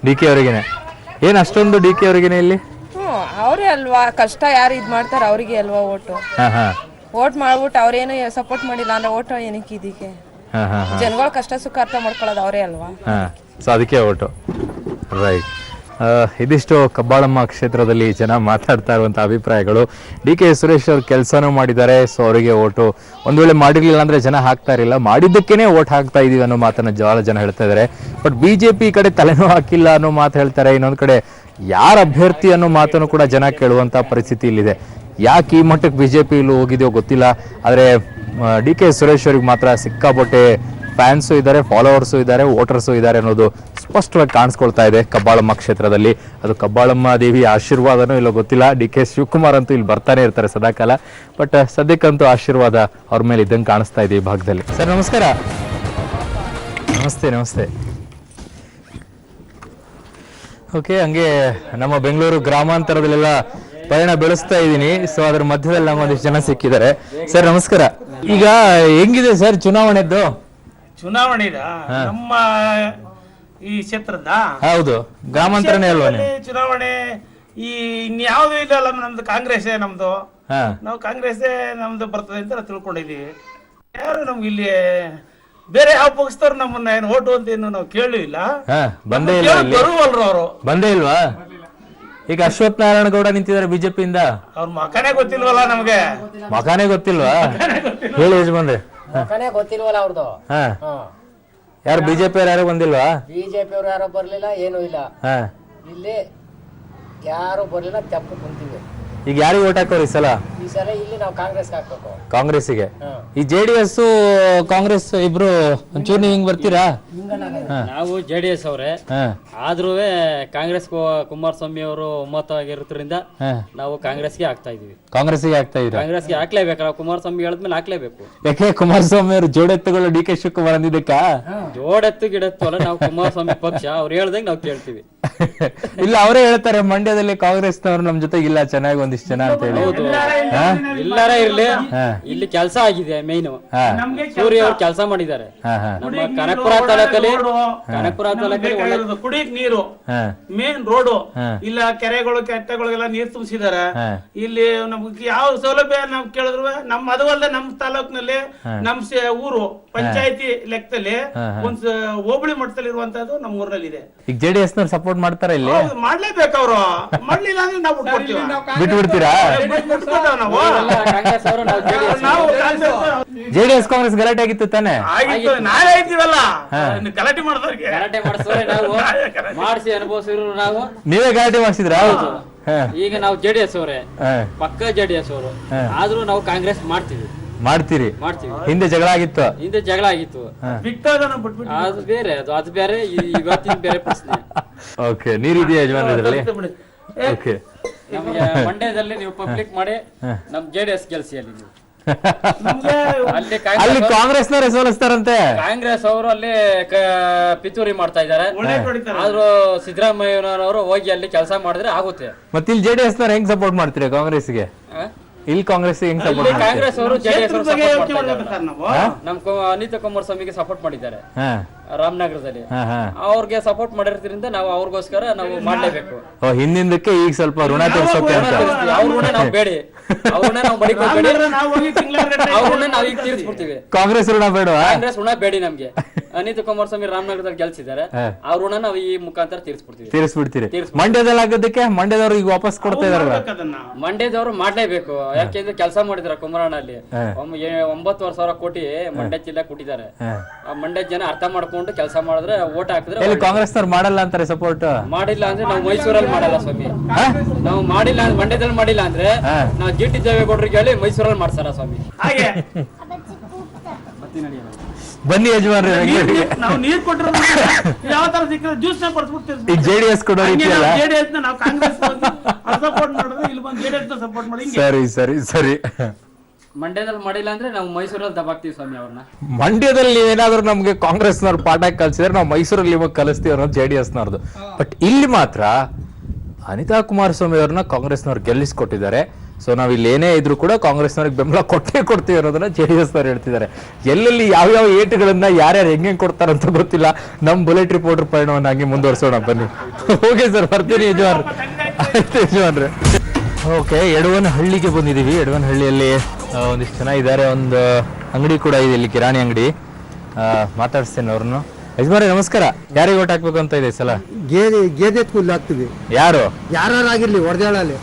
ಡಿ ಕೆ ಅವರಿಗೇನೆ. ಏನ್ ಅಷ್ಟೊಂದು ಡಿ ಕೆ ಅವರಿಗೇನೆ ಇಲ್ಲಿ?
ಅವರೇ ಅಲ್ವಾ ಕಷ್ಟ ಯಾರು ಇದು ಮಾಡ್ತಾರೆ ಅವರಿಗೆ ಅಲ್ವಾ ಓಟು. ಓಟ್ ಮಾಡ್ಬಿಟ್ಟು ಅವ್ರೇನು ಸಪೋರ್ಟ್ ಮಾಡಿಲ್ಲ ಅಂದ್ರೆ ಓಟು ಏನಕ್ಕೆ ಇದಕ್ಕೆ? ಜನಗಳ ಕಷ್ಟ ಸುಖ ಅರ್ಥ ಮಾಡ್ಕೊಳ್ಳೋದು ಅವರೇ ಅಲ್ವಾ.
ಸೊ ಅದಕ್ಕೆ ಓಟು. ರೈಟ್. ಇದಿಷ್ಟು ಕಬ್ಬಾಳಮ್ಮ ಕ್ಷೇತ್ರದಲ್ಲಿ ಜನ ಮಾತಾಡ್ತಾ ಇರುವಂಥ ಅಭಿಪ್ರಾಯಗಳು. ಡಿ ಕೆ ಸುರೇಶ್ ಅವ್ರು ಕೆಲಸನೂ ಮಾಡಿದ್ದಾರೆ. ಸೊ ಅವರಿಗೆ ಓಟು ಒಂದು ವೇಳೆ ಮಾಡಿರಲಿಲ್ಲ ಅಂದರೆ ಜನ ಹಾಕ್ತಾ ಇರಲಿಲ್ಲ. ಮಾಡಿದ್ದಕ್ಕೇ ಓಟ್ ಹಾಕ್ತಾ ಇದೀವಿ ಅನ್ನೋ ಮಾತನ್ನು ಭಾಳ ಜನ ಹೇಳ್ತಾ ಇದ್ದಾರೆ. ಬಟ್ BJP ಕಡೆ ತಲೆನೂ ಹಾಕಿಲ್ಲ ಅನ್ನೋ ಮಾತು ಹೇಳ್ತಾರೆ. ಇನ್ನೊಂದು ಕಡೆ ಯಾರ ಅಭ್ಯರ್ಥಿ ಅನ್ನೋ ಮಾತನ್ನು ಕೂಡ ಜನ ಕೇಳುವಂಥ ಪರಿಸ್ಥಿತಿ ಇಲ್ಲಿದೆ. ಯಾಕೆ ಈ ಮಟ್ಟಕ್ಕೆ BJP ಇಲ್ಲೂ ಹೋಗಿದೆಯೋ ಗೊತ್ತಿಲ್ಲ. ಆದರೆ ಡಿ ಕೆ ಸುರೇಶ್ ಅವ್ರಿಗೆ ಮಾತ್ರ ಸಿಕ್ಕಾಪಟ್ಟೆ ಫ್ಯಾನ್ಸು ಇದ್ದಾರೆ, ಫಾಲೋವರ್ಸು ಇದ್ದಾರೆ, ವೋಟರ್ಸು ಇದ್ದಾರೆ ಅನ್ನೋದು ಸ್ಪಷ್ಟವಾಗಿ ಕಾಣಿಸ್ಕೊಳ್ತಾ ಇದೆ ಕಬ್ಬಾಳಮ್ಮ ಕ್ಷೇತ್ರದಲ್ಲಿ. ಅದು ಕಬ್ಬಾಳಮ್ಮ ದೇವಿ ಆಶೀರ್ವಾದನೂ ಇಲ್ಲ ಗೊತ್ತಿಲ್ಲ. ಡಿ ಕೆ ಶಿವಕುಮಾರ್ ಅಂತೂ ಇಲ್ಲಿ ಬರ್ತಾನೆ ಇರ್ತಾರೆ ಸದಾಕಾಲ. ಬಟ್ ಸದ್ಯಕ್ಕಂತೂ ಆಶೀರ್ವಾದ ಅವ್ರ ಮೇಲೆ ಇದ್ದಂಗೆ ಕಾಣಿಸ್ತಾ ಇದೆ ಈ ಭಾಗದಲ್ಲಿ. ಸರ್ ನಮಸ್ಕಾರ. ನಮಸ್ತೆ ನಮಸ್ತೆ. ಓಕೆ, ಹಂಗೆ ನಮ್ಮ ಬೆಂಗಳೂರು ಗ್ರಾಮಾಂತರದಲ್ಲೆಲ್ಲ ಪಯಣ ಬೆಳೆಸ್ತಾ ಇದ್ದೀನಿ. ಸೊ ಅದ್ರ ಮಧ್ಯದಲ್ಲಿ ನಮ್ಮೊಂದಿಷ್ಟು ಜನ ಸಿಕ್ಕಿದ್ದಾರೆ. ಸರ್ ನಮಸ್ಕಾರ. ಈಗ ಹೆಂಗಿದೆ ಸರ್ ಚುನಾವಣೆದ್ದು?
ಚುನಾವಣೆ ನಮ್ಮ ಈ ಕ್ಷೇತ್ರದ
ಹೌದು, ಗ್ರಾಮಾಂತರನೇ ಅಲ್ವಾ?
ಚುನಾವಣೆ ಈ ಇನ್ಯಾವುದೂ ಇಲ್ಲ. ನಮ್ದು ಕಾಂಗ್ರೆಸ್ ನಮ್ದು. ನಾವು ಕಾಂಗ್ರೆಸ್ ನಮ್ದು ಬರ್ತದೆ ಅಂತ ನಾವು ತಿಳ್ಕೊಂಡಿದೀವಿ. ಯಾರು ನಮ್ಗೆ ಇಲ್ಲಿ ಬೇರೆ ಯಾವ ಪಕ್ಷದವ್ರು ನಮ್ಮನ್ನ ಏನು ಓಟು ಅಂತ ಏನು ನಾವು ಕೇಳಲಿಲ್ಲ.
ಬಂದೇ ಇಲ್ಲ.
ಬರುವಲ್ರು ಅವರು
ಬಂದೇ ಇಲ್ವಾ? ಈಗ ಅಶ್ವಥ್ ನಾರಾಯಣಗೌಡ ನಿಂತಿದ್ದಾರೆ ಬಿಜೆಪಿಯಿಂದ.
ಅವ್ರ ಮಕನೇ ಗೊತ್ತಿಲ್ವಲ್ಲ ನಮ್ಗೆ.
ಮಕಾನೇ ಗೊತ್ತಿಲ್ವಾ? ಹೇಳಿ ಯಜಮಾನ್ರೆ.
ಮಕನೇ ಗೊತ್ತಿಲ್ವಲ್ಲ ಅವ್ರದ್ದು.
ಯಾರು ಬಿಜೆಪಿ ಅವ್ರು ಯಾರು ಬಂದಿಲ್ವಾ?
ಬಿಜೆಪಿ ಅವ್ರು ಯಾರು ಬರ್ಲಿಲ್ಲ, ಏನು ಇಲ್ಲ. ಇಲ್ಲಿ ಯಾರು ಬರ್ಲಿಲ್ಲ, ತೆಪ್ಪು ಕುಂತೀವಿ.
ಈಗ ಯಾರಿಗೆ ಓಟ್ ಹಾಕೋರು ಈ ಸಲ?
ಈ ಸಲ ಇಲ್ಲಿ ನಾವು ಕಾಂಗ್ರೆಸ್ಗೆ ಹಾಕ್ಬೇಕು.
ಕಾಂಗ್ರೆಸ್ಸಿಗೆ. ಈ JDS ಕಾಂಗ್ರೆಸ್ ಇಬ್ರು ಒಂಚೂರು ನೀವು ಹಿಂಗ್ ಬರ್ತೀರಾ?
ನಾವು JDS ಅವರೇ. ಆದ್ರೂ ಕಾಂಗ್ರೆಸ್ ಕುಮಾರಸ್ವಾಮಿ ಅವರು ಒಮ್ಮತವಾಗಿರೋದ್ರಿಂದ ನಾವು ಕಾಂಗ್ರೆಸ್ಗೆ ಹಾಕ್ತಾ ಇದೀವಿ.
ಕಾಂಗ್ರೆಸ್ಗೆ ಹಾಕ್ತಾ ಇದ್ದೀರಾ?
ಕಾಂಗ್ರೆಸ್ಗೆ ಹಾಕ್ಲೇಬೇಕಲ್ಲ. ಕುಮಾರಸ್ವಾಮಿ ಹೇಳಿದ್ಮೇಲೆ ಹಾಕ್ಲೇಬೇಕು.
ಯಾಕೆ ಕುಮಾರಸ್ವಾಮಿ ಅವರು ಜೋಡೆತ್ತುಗಳು ಡಿ ಕೆ ಶಿವಕುಮಾರ್ ಅಂದಿದ್ದಕ್ಕ?
ಜೋಡೆತ್ತು ಗಿಡತ್ತು ಅಲ್ಲ, ನಾವು ಕುಮಾರಸ್ವಾಮಿ ಪಕ್ಷ. ಅವ್ರು ಹೇಳ್ದಂಗೆ ನಾವು ಕೇಳ್ತೀವಿ.
ಇಲ್ಲ, ಅವರೇ ಹೇಳ್ತಾರೆ ಮಂಡ್ಯದಲ್ಲಿ ಕಾಂಗ್ರೆಸ್ನವ್ರು ನಮ್ ಜೊತೆಗೆ ಇಲ್ಲ, ಚೆನ್ನಾಗಿ ಒಂದಿಷ್ಟು ಜನ ಅಂತ ಹೇಳಿ.
ಎಲ್ಲಾರೇ ಇರ್ಲಿ, ಇಲ್ಲಿ ಕೆಲಸ ಆಗಿದೆ. ಮೇನ್ ಸೂರ್ಯ ಅವ್ರು ಕೆಲಸ ಮಾಡಿದ್ದಾರೆ. ನಮ್ಮ ಕನಕಪುರ ತಾಲೂಕಲ್ಲಿ
ಕುಡಿಯಕ್ ನೀರು, ಮೇನ್ ರೋಡು ಇಲ್ಲ, ಕೆರೆಗಳು ಕೆಟ್ಟಗಳಿಗೆಲ್ಲ ನೀರು ತುಂಬಿಸಿದಾರೆ. ಇಲ್ಲಿ ನಮ್ಗೆ ಯಾವ ಸೌಲಭ್ಯ ನಾವ್ ಕೇಳಿದ್ರು ನಮ್ ಅದು ಅಲ್ಲದೆ ನಮ್ ತಾಲೂಕಿನಲ್ಲಿ ನಮ್ ಊರು ಪಂಚಾಯತಿ ಲೆಕ್ಕದಲ್ಲಿ ಒಂದ್ ಹೋಬಳಿ ಮಟ್ಟದಲ್ಲಿ ಇರುವಂತದ್ದು ನಮ್ಮ ಊರಲ್ಲಿ ಇದೆ.
ಈಗ JDS ನವ್ರು ಸಪೋರ್ಟ್ ಮಾಡ್ತಾರೆ ಇಲ್ಲಿ?
ಮಾಡ್ಲೇಬೇಕು. ಅವರು ಮಾಡ್ಲಿಲ್ಲ ಅಂದ್ರೆ ನಾವು ಬಿಟ್ಬಿಡ್ತೀವಿ.
ಬಿಡ್ತೀರಾ? ಜೆಡಿಎಸ್ ಕಾಂಗ್ರೆಸ್ ಗಲಾಟೆ ಆಗಿತ್ತು ತಾನೆ?
ನಾವೇ ಇದ್ದೀವಲ್ಲ ಗಲಾಟೆ
ಗಲಾಟೆ ಮಾಡಿಸೋರೆ ನಾವು ಮಾಡಿಸಿ ಅನುಭವಿಸಿದ್ರು ನಾವು.
ನೀವೇ ಗಲಾಟೆ ಮಾಡಿಸಿದ್ರ?
ಈಗ ನಾವು ಜೆಡಿಎಸ್ ಅವರೇ, ಪಕ್ಕ ಜೆಡಿಎಸ್ ಅವರು, ಆದ್ರೂ ನಾವು ಕಾಂಗ್ರೆಸ್ ಮಾಡ್ತೀರಿ. ಹಿಂದೆ ಜಗಳ ಆಗಿತ್ತು. ಅದು ಬೇರೆ, ಅದು ಬೇರೆ, ಇವತ್ತಿನ ಬೇರೆ ಪ್ರಶ್ನೆ.
ಓಕೆ, ನೀರಿದೆಯಾ ಯಜಮಾನ್ರಲ್ಲಿ? ಓಕೆ,
ನಮಗೆ ಮಂಡ್ಯದಲ್ಲಿ ನೀವು ಪಬ್ಲಿಕ್ ಮಾಡಿ ನಮ್ ಜೆಡಿಎಸ್ ಗೆಲ್ಸಿ.
ಅಲ್ಲಿ ಕಾಂಗ್ರೆಸ್ನವರೇ ಸೋಲಿಸ್ತಾರಂತೆ.
ಕಾಂಗ್ರೆಸ್ ಅವರು ಅಲ್ಲಿ ಪಿತೂರಿ ಮಾಡ್ತಾ ಇದಾರೆ. ಆದ್ರೂ ಸಿದ್ದರಾಮಯ್ಯನವರು ಹೋಗಿ ಅಲ್ಲಿ ಕೆಲಸ ಮಾಡಿದ್ರೆ ಆಗುತ್ತೆ.
ಮತ್ತೆ ಇಲ್ಲಿ ಜೆಡಿಎಸ್ ನವ್ರು ಹೆಂಗ್ ಸಪೋರ್ಟ್ ಮಾಡ್ತೀರಾ ಕಾಂಗ್ರೆಸ್ಗೆ? ಇಲ್ಲಿ ಕಾಂಗ್ರೆಸ್ ಹೆಂಗ್ ಸಪೋರ್ಟ್ ಮಾಡ್ತಾರೆ?
ಕಾಂಗ್ರೆಸ್ ಅವರು ಜೆಡಿಎಸ್ ನಮ್ ಅನಿತಾ ಕುಮಾರಸ್ವಾಮಿಗೆ ಸಪೋರ್ಟ್ ಮಾಡಿದ್ದಾರೆ ರಾಮನಗರದಲ್ಲಿ. ಅವ್ರಿಗೆ ಸಪೋರ್ಟ್ ಮಾಡಿರೋದ್ರಿಂದ ನಾವು ಅವ್ರಿಗೋಸ್ಕರ ನಾವು ಮಾಡ್ಲೇಬೇಕು.
ಹಿಂದಿಂದಕ್ಕೆ ಈಗ ಸ್ವಲ್ಪ ಋಣ ತೀರ್ಸೋಕೆ ಅಂತ.
ಅವ್ರ ಋಣ ನಾವು ಬೇಡಿ, ಅವ್ರನ್ನ ನಾವು ಬಡಿಕೋಬೇಡಿ, ಅವ್ರನ್ನ ನಾವು ಈಗ ತೀರ್ಸ್ಬಿಡ್ತೀವಿ.
ಕಾಂಗ್ರೆಸ್ ಋಣ ಬೇಡ,
ಕಾಂಗ್ರೆಸ್ ಋಣ ಬೇಡಿ ನಮ್ಗೆ. ಅನಿತಾ ಕುಮಾರಸ್ವಾಮಿ ರಾಮನಗರದಲ್ಲಿ ಗೆಲ್ಸಿದ್ದಾರೆ, ಅವ್ರ ಋಣ ನಾವು ಈ ಮುಖಾಂತರ
ತೀರಿಸ್ಬಿಡ್ತೀರಿ. ಮಂಡ್ಯದಲ್ಲಿ ಆಗೋದಕ್ಕೆ ಮಂಡ್ಯದವ್ರು ಈಗ ವಾಪಸ್ ಕೊಡ್ತಾ ಇದಾರಲ್ಲ?
ಮಂಡ್ಯದವ್ರು ಮಾಡ್ಲೇಬೇಕು. ಯಾಕೆಂದ್ರೆ ಕೆಲಸ ಮಾಡಿದ್ರ ಕುಮಾರಣ್ಣ ಅಲ್ಲಿ 9,000 ಕೋಟಿ ಮಂಡ್ಯ ಜಿಲ್ಲೆ ಕೊಟ್ಟಿದ್ದಾರೆ. ಮಂಡ್ಯ ಜನ ಅರ್ಥ ಮಾಡ್ಕೊಂಡು ಕೆಲಸ ಮಾಡಿದ್ರೆ ಓಟ್ ಹಾಕಿದ್ರೆ.
ಕಾಂಗ್ರೆಸ್ನವ್ರು ಮಾಡಲ್ಲ ಅಂತಾರೆ ಸಪೋರ್ಟ್?
ಮಾಡಿಲ್ಲ ಅಂದ್ರೆ ನಾವು ಮೈಸೂರಲ್ಲಿ ಮಾಡಲ್ಲ ಸ್ವಾಮಿ. ನಾವು ಮಾಡಿಲ್ಲ, ಮಂಡ್ಯದಲ್ಲಿ ಮಾಡಿಲ್ಲ ಅಂದ್ರೆ ನಾವು ಜಿಟಿ ದೇವೇಗೌಡರಿಗೆ ಹೇಳಿ ಮೈಸೂರಲ್ಲಿ ಮಾಡ್ಸಾರ ಸ್ವಾಮಿ.
ಬನ್ನಿ ಯಜಮಾನ್ರೆ,
ನಾವು ನೀರ್ ಕೊಟ್ಟರೆ ಯಾವ ತರ ಸಿಕ್ಕಿದ್ರೆ ಜ್ಯೂಸ್ ನ ಕೊಡ್ಸ್ಬಿಡ್ತೀವಿ.
ಈಗ ಜೆಡಿಎಸ್ ಕೊಡೋ ರೀತಿಯಲ್ಲ,
ಜೆಡಿಎಸ್ ನಾವು ಕಾಂಗ್ರೆಸ್ ಸಪೋರ್ಟ್ ಮಾಡಿದ್ರೆ ಇಲ್ಲಿ ಬಂದು ಜೆಡಿಎಸ್ ನ ಸಪೋರ್ಟ್ ಮಾಡಿ.
ಸರಿ.
ಮಂಡ್ಯದಲ್ಲಿ ಮಾಡಿಲ್ಲ ಅಂದ್ರೆ ನಾವು ಮೈಸೂರಲ್ಲಿ ದಬಾಕ್ತಿವಿ ಸ್ವಾಮಿ ಅವ್ರನ್ನ.
ಮಂಡ್ಯದಲ್ಲಿ ಏನಾದ್ರು ನಮ್ಗೆ ಕಾಂಗ್ರೆಸ್ನವ್ರು ಪಾಠ ಕಲ್ಸಿದ್ರೆ ನಾವು ಮೈಸೂರಲ್ಲಿ ಇವಾಗ ಕಲಿಸ್ತೀವಿ ಅನ್ನೋದು ಜೆಡಿಎಸ್ನವ್ರದ್ದು. ಬಟ್ ಇಲ್ಲಿ ಮಾತ್ರ ಅನಿತಾ ಕುಮಾರಸ್ವಾಮಿ ಅವ್ರನ್ನ ಕಾಂಗ್ರೆಸ್ನವ್ರು ಗೆಲ್ಲಿಸ್ಕೊಟ್ಟಿದ್ದಾರೆ. ಸೊ ನಾವ್ ಇಲ್ಲಿ ಏನೇ ಇದ್ರು ಕೂಡ ಕಾಂಗ್ರೆಸ್ನವ್ರಿಗೆ ಬೆಂಬಲ ಕೊಡ್ತೀವಿ ಅನ್ನೋದನ್ನ ಜೆಡಿಎಸ್ನವ್ರು ಹೇಳ್ತಿದ್ದಾರೆ. ಎಲ್ಲೆಲ್ಲಿ ಯಾವ್ಯಾವ ಏಟುಗಳನ್ನ ಯಾರ್ಯಾರು ಹೆಂಗೆ ಕೊಡ್ತಾರಂತ ಗೊತ್ತಿಲ್ಲ. ನಮ್ ಬುಲೆಟ್ ರಿಪೋರ್ಟರ್ ಪರಿಣಾಮನ ಹಂಗೆ ಮುಂದುವರ್ಸೋಣ ಬನ್ನಿ. ಓಕೆ ಸರ್, ಬರ್ತೀನಿ ಯಜಮಾನ್ರೆ. ಓಕೆ, ಯಡವನಹಳ್ಳಿಗೆ ಬಂದಿದ್ದೀವಿ. ಯಡವನಹಳ್ಳಿಯಲ್ಲಿ ಒಂದಿಷ್ಟು ಜನ ಇದ್ದಾರೆ. ಒಂದು ಅಂಗಡಿ ಕೂಡ ಇದೆ ಇಲ್ಲಿ, ಕಿರಾಣಿ ಅಂಗಡಿ. ಮಾತಾಡಿಸ್ತೇನೆ ಅವ್ರನ್ನು. ಯಜಮಾನ್ರೆ ನಮಸ್ಕಾರ. ಯಾರಿಗೆ ಓಟ್ ಹಾಕ್ಬೇಕು ಅಂತ ಇದೆ ಸಲ?
ಗೇದೆ ಕೂದಲು ಹಾಕ್ತೀವಿ. ಯಾರಾಗಿರ್ಲಿ ಹೊಡೆದಾಳಲ್ಲಿ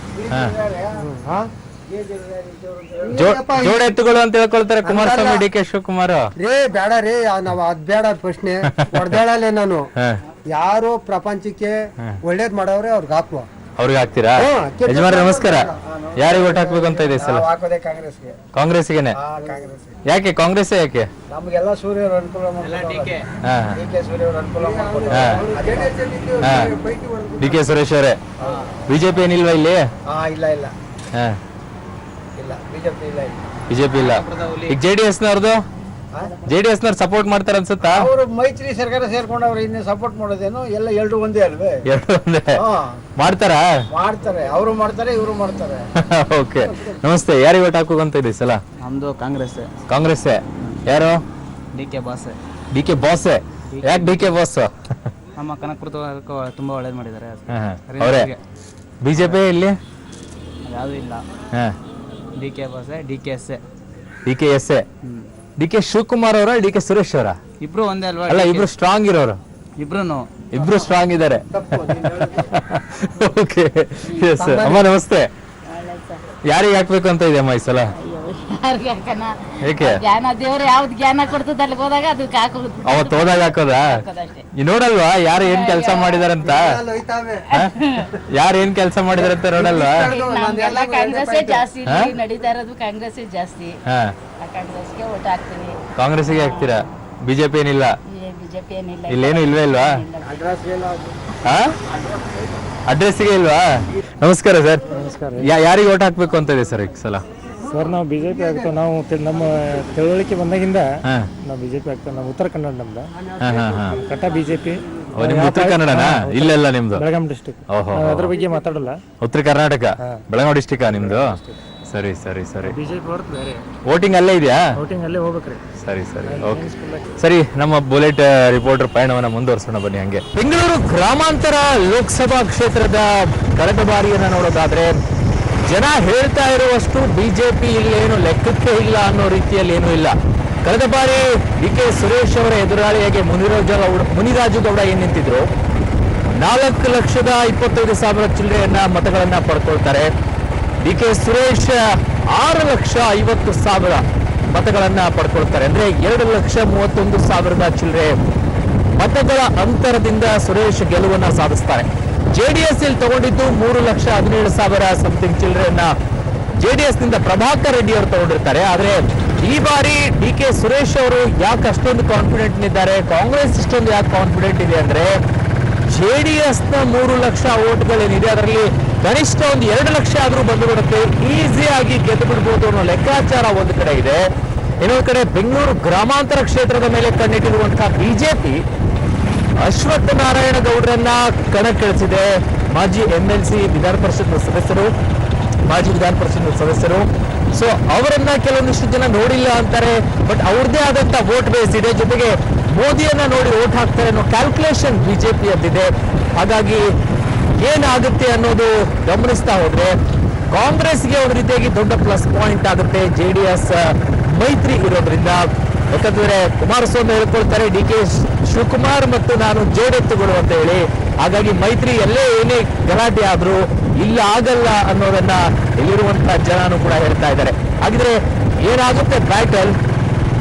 ಜೋಡ ಎತ್ತುಗಳು ಅಂತ ಹೇಳ್ಕೊಳ್ತಾರೆ ಕುಮಾರಸ್ವಾಮಿ, ಡಿ ಕೆ ಶಿವಕುಮಾರ್.
ಬೇಡ ರೀ, ನಾವ್ ಅದ್ ಬೇಡ ಪ್ರಶ್ನೆ. ಹೊಡೆದಾಳಲ್ಲೇ ನಾನು ಯಾರು ಪ್ರಪಂಚಕ್ಕೆ ಒಳ್ಳೇದ್ ಮಾಡವ್ರೆ ಅವ್ರಿಗೆ ಹಾಕುವ.
ಅವ್ರಿಗೆ ಹಾಕ್ತೀರಾ? ಯಜಮಾನ್ರೆ ನಮಸ್ಕಾರ. ಯಾರಿಗೆ ಓಟ್ ಹಾಕ್ಬೇಕು ಅಂತ ಇದೆ ಸಲ? ಕಾಂಗ್ರೆಸ್ಗೆನೆ. ಯಾಕೆ ಕಾಂಗ್ರೆಸ್? ಯಾಕೆ?
ನಮ್ಗೆಲ್ಲ ಸೂರ್ಯ ಅನುಕೂಲ
ಡಿ ಕೆ ಸುರೇಶ್ ಅವರೇ. ಬಿಜೆಪಿ ಏನಿಲ್ವಾ ಇಲ್ಲಿ? ಬಿಜೆಪಿ ಇಲ್ಲ. ಈಗ ಜೆಡಿಎಸ್ನವ್ರದ್ದು ಜೆಡಿಎಸ್ನವ್ರು ಸಪೋರ್ಟ್ ಮಾಡ್ತಾರ ಅನ್ಸುತ್ತಾ?
ಅವರು ಮೈತ್ರಿ ಸರ್ಕಾರ ಸೇರ್ಕೊಂಡು ಅವ್ರು ಇನ್ನೇ ಸಪೋರ್ಟ್ ಮಾಡೋದೇನು? ಎಲ್ಲ ಎರಡು ಒಂದೇ ಅಲ್ವೇ?
ಎರಡು ಒಂದೇ ಮಾಡ್ತಾರೆ,
ಅವರು ಮಾಡ್ತಾರೆ, ಇವರು ಮಾಡ್ತಾರೆ.
ಓಕೆ, ನಮಸ್ತೆ. ಯಾರಿಗೆ ಓಟ್ ಹಾಕುವ ಅಂತ ಇದೆ ಸಲ?
ನಮ್ದು
ಕಾಂಗ್ರೆಸ್. ಯಾರು?
D K boss.
ಯಾಕೆ ಡಿ ಕೆ ಬಾಸ್?
ನಮ್ಮ ಕನಕಪುರ ತುಂಬಾ ಒಳ್ಳೇದು ಮಾಡಿದ್ದಾರೆ
ಅವರೇ. ಬಿಜೆಪಿ ಇಲ್ಲಿ
ಯಾವ್ದು ಇಲ್ಲ. D K boss, D K S.
D K Shivakumar ಅವರ, ಡಿ ಕೆ ಸುರೇಶ್ ಅವರ?
ಇಬ್ರು ಒಂದೇ ಅಲ್ವಾ?
ಅಲ್ಲ, ಇಬ್ರು ಸ್ಟ್ರಾಂಗ್ ಇರೋರು. ಇಬ್ರು ಸ್ಟ್ರಾಂಗ್ ಇದ್ದಾರೆ. Okay, yes. ಅಮ್ಮ ನಮಸ್ತೆ. ಯಾರಿಗೆ ಹಾಕ್ಬೇಕು ಅಂತ ಇದೆ ಅಮ್ಮ ಈ ಸಲ?
ದೇವ್ರು ಯಾವ್ದು ಜ್ಞಾನ ಕೊಡ್ತದ ಅಲ್ಲಿ ಹೋದಾಗ ಅದಕ್ಕೆ ಹಾಕೋದು.
ಅವತ್ತು ಹೋದಾಗ ಹಾಕೋದಾ? ನೋಡಲ್ವಾ ಯಾರು ಏನ್ ಕೆಲಸ ಮಾಡಿದಾರಂತ? ಯಾರು ಏನ್ ಕೆಲಸ ಮಾಡಿದಾರಂತ ನೋಡಲ್ವಾ?
ಕಾಂಗ್ರೆಸ್ಸೇ ಜಾಸ್ತಿ ನಡೀತಾ ಇರೋದು, ಕಾಂಗ್ರೆಸ್ಸೇ ಜಾಸ್ತಿ. ಕಾಂಗ್ರೆಸ್ಗೆ ಓಟ್ ಹಾಕ್ತೀನಿ.
ಕಾಂಗ್ರೆಸ್ಗೆ ಹಾಕ್ತೀರಾ? ಬಿಜೆಪಿ ಏನಿಲ್ಲ?
ಬಿಜೆಪಿ ಏನಿಲ್ಲ.
ಇಲ್ಲೇನು ಇಲ್ವಾ? ಅಡ್ರೆಸ್ಗೆ ಇಲ್ವಾ? ನಮಸ್ಕಾರ ಸರ್. ಯಾರಿಗೆ ಓಟ್ ಹಾಕ್ಬೇಕು ಅಂತ ಇದೆ ಸರ್ ಈ ಸಲ?
ಸರ್ ನಾವು ಬಿಜೆಪಿ ಆಗ್ತೇವೆ. ನಾವು ನಮ್ಮ ತಿಳುವಳಿಕೆ ಬಂದಾಗಿಂದ ನಾವು ಬಿಜೆಪಿ ಆಗ್ತೇವೆ. ನಮ್ಮ ಉತ್ತರ ಕನ್ನಡ ನಮ್ದು ಕಟ್ಟ ಬಿಜೆಪಿ.
ಉತ್ತರ ಕನ್ನಡನಾ? ಇಲ್ಲೆಲ್ಲ ನಿಮ್ದು
ಬೆಳಗಾಂ ಡಿಸ್ಟ್ರಿಕ್ಟ್. ಅದ್ರ ಬಗ್ಗೆ ಮಾತಾಡಲ್ಲ.
ಉತ್ತರ ಕರ್ನಾಟಕ ಬೆಳಗಾವಿ ಡಿಸ್ಟ್ರಿಕ್ಟ್ ನಿಮ್ದು? ಸರಿ.
ಬಿಜೆಪಿ ಹೊರತು ಬೇರೆ
ವೋಟಿಂಗ್ ಅಲ್ಲೇ ಇದೆಯಾ?
ವೋಟಿಂಗ್ ಅಲ್ಲೇ ಹೋಗ್ಬೇಕ್ರಿ.
ಸರಿ, ಓಕೆ. ಸರಿ, ನಮ್ಮ ಬುಲೆಟ್ ರಿಪೋರ್ಟರ್ ಪಯಣವನ್ನ ಮುಂದುವರ್ಸೋಣ ಬನ್ನಿ ಹಂಗೆ. ಬೆಂಗಳೂರು ಗ್ರಾಮಾಂತರ ಲೋಕಸಭಾ ಕ್ಷೇತ್ರದ ಕಳೆದ ಬಾರಿಯನ್ನ ನೋಡೋದಾದ್ರೆ ಜನ ಹೇಳ್ತಾ ಇರುವಷ್ಟು ಬಿಜೆಪಿ ಇಲ್ಲೇನು ಲೆಕ್ಕಕ್ಕೆ ಇಲ್ಲ ಅನ್ನೋ ರೀತಿಯಲ್ಲಿ ಏನೂ ಇಲ್ಲ. ಕಳೆದ ಬಾರಿ ಡಿ ಕೆ ಸುರೇಶ್ ಅವರ ಎದುರಾಳಿಯಾಗಿ ಮುನಿರಾಜು ಗೌಡ ಏನ್ ನಿಂತಿದ್ರು, 4,25,000 ಚಿಲ್ಲರೆಯನ್ನ ಮತಗಳನ್ನ ಪಡ್ಕೊಳ್ತಾರೆ. ಡಿ.ಕೆ. ಸುರೇಶ್ 6,50,000 ಮತಗಳನ್ನ ಪಡ್ಕೊಳ್ತಾರೆ. ಅಂದ್ರೆ 2,31,000 ಚಿಲ್ಲರೆ ಮತಗಳ ಅಂತರದಿಂದ ಸುರೇಶ್ ಗೆಲುವನ್ನ ಸಾಧಿಸ್ತಾರೆ. ಜೆಡಿಎಸ್ ಇಲ್ಲಿ ತಗೊಂಡಿದ್ದು 3,17,000 ಸಮಥಿಂಗ್ ಚಿಲ್ಲರೆಯನ್ನ ಜೆಡಿಎಸ್ ನಿಂದ ಪ್ರಭಾಕರ್ ರೆಡ್ಡಿ ಅವರು ತಗೊಂಡಿರ್ತಾರೆ. ಆದ್ರೆ ಈ ಬಾರಿ ಡಿ.ಕೆ. ಸುರೇಶ್ ಅವರು ಯಾಕೆ ಅಷ್ಟೊಂದು ಕಾನ್ಫಿಡೆಂಟ್ ಇದ್ದಾರೆ, ಕಾಂಗ್ರೆಸ್ ಇಷ್ಟೊಂದು ಯಾಕೆ ಕಾನ್ಫಿಡೆಂಟ್ ಇದೆ ಅಂದ್ರೆ ಜೆಡಿಎಸ್ ನ 3 ಲಕ್ಷ ಓಟ್ಗಳೇನಿದೆ ಅದರಲ್ಲಿ ಕನಿಷ್ಠ ಒಂದು 2 ಲಕ್ಷ ಆದ್ರೂ ಬಂದುಬಿಡುತ್ತೆ, ಈಸಿಯಾಗಿ ಗೆದ್ದು ಬಿಡ್ಬೋದು ಅನ್ನೋ ಲೆಕ್ಕಾಚಾರ ಒಂದು ಕಡೆ ಇದೆ. ಇನ್ನೊಂದು ಕಡೆ ಬೆಂಗಳೂರು ಗ್ರಾಮಾಂತರ ಕ್ಷೇತ್ರದ ಮೇಲೆ ಕಣ್ಣಿಟ್ಟಿರುವಂತಹ ಬಿಜೆಪಿ ಅಶ್ವತ್ಥ ನಾರಾಯಣ ಗೌಡ್ರನ್ನ ಕಣಕ್ಕಿಳಿಸಿದೆ. ಮಾಜಿ MLC ವಿಧಾನ ಪರಿಷತ್ ಸದಸ್ಯರು, ಮಾಜಿ ವಿಧಾನ ಪರಿಷತ್ ಸದಸ್ಯರು. ಸೊ ಅವರನ್ನ ಕೆಲವೊಂದಿಷ್ಟು ಜನ ನೋಡಿಲ್ಲ ಅಂತಾರೆ, ಬಟ್ ಅವ್ರದ್ದೇ ಆದಂತ ವೋಟ್ ಬೇಸ್ ಇದೆ. ಜೊತೆಗೆ ಮೋದಿಯನ್ನ ನೋಡಿ ವೋಟ್ ಹಾಕ್ತಾರೆ ಅನ್ನೋ ಕ್ಯಾಲ್ಕುಲೇಷನ್ ಬಿಜೆಪಿ ಅದಿದೆ. ಹಾಗಾಗಿ ಏನಾಗುತ್ತೆ ಅನ್ನೋದು ಗಮನಿಸ್ತಾ ಹೋದ್ರೆ ಕಾಂಗ್ರೆಸ್ಗೆ ಒಂದು ರೀತಿಯಾಗಿ ದೊಡ್ಡ ಪ್ಲಸ್ ಪಾಯಿಂಟ್ ಆಗುತ್ತೆ JDS ಮೈತ್ರಿ ಇರೋದ್ರಿಂದ. ಯಾಕಂದ್ರೆ ಕುಮಾರಸ್ವಾಮಿ ಹೇಳ್ಕೊಳ್ತಾರೆ ಡಿ.ಕೆ. ಶಿವಕುಮಾರ್ ಮತ್ತು ನಾನು ಜೋಡೆತ್ತುಗಳು ಅಂತ ಹೇಳಿ. ಹಾಗಾಗಿ ಮೈತ್ರಿ ಎಲ್ಲೇ ಏನೇ ಗಲಾಟೆ ಆದ್ರೂ ಇಲ್ಲ ಆಗಲ್ಲ ಅನ್ನೋದನ್ನ ಇಲ್ಲಿರುವಂತಹ ಜನನು ಕೂಡ ಹೇಳ್ತಾ ಇದ್ದಾರೆ. ಹಾಗಿದ್ರೆ ಏನಾಗುತ್ತೆ ಬ್ಯಾಟಲ್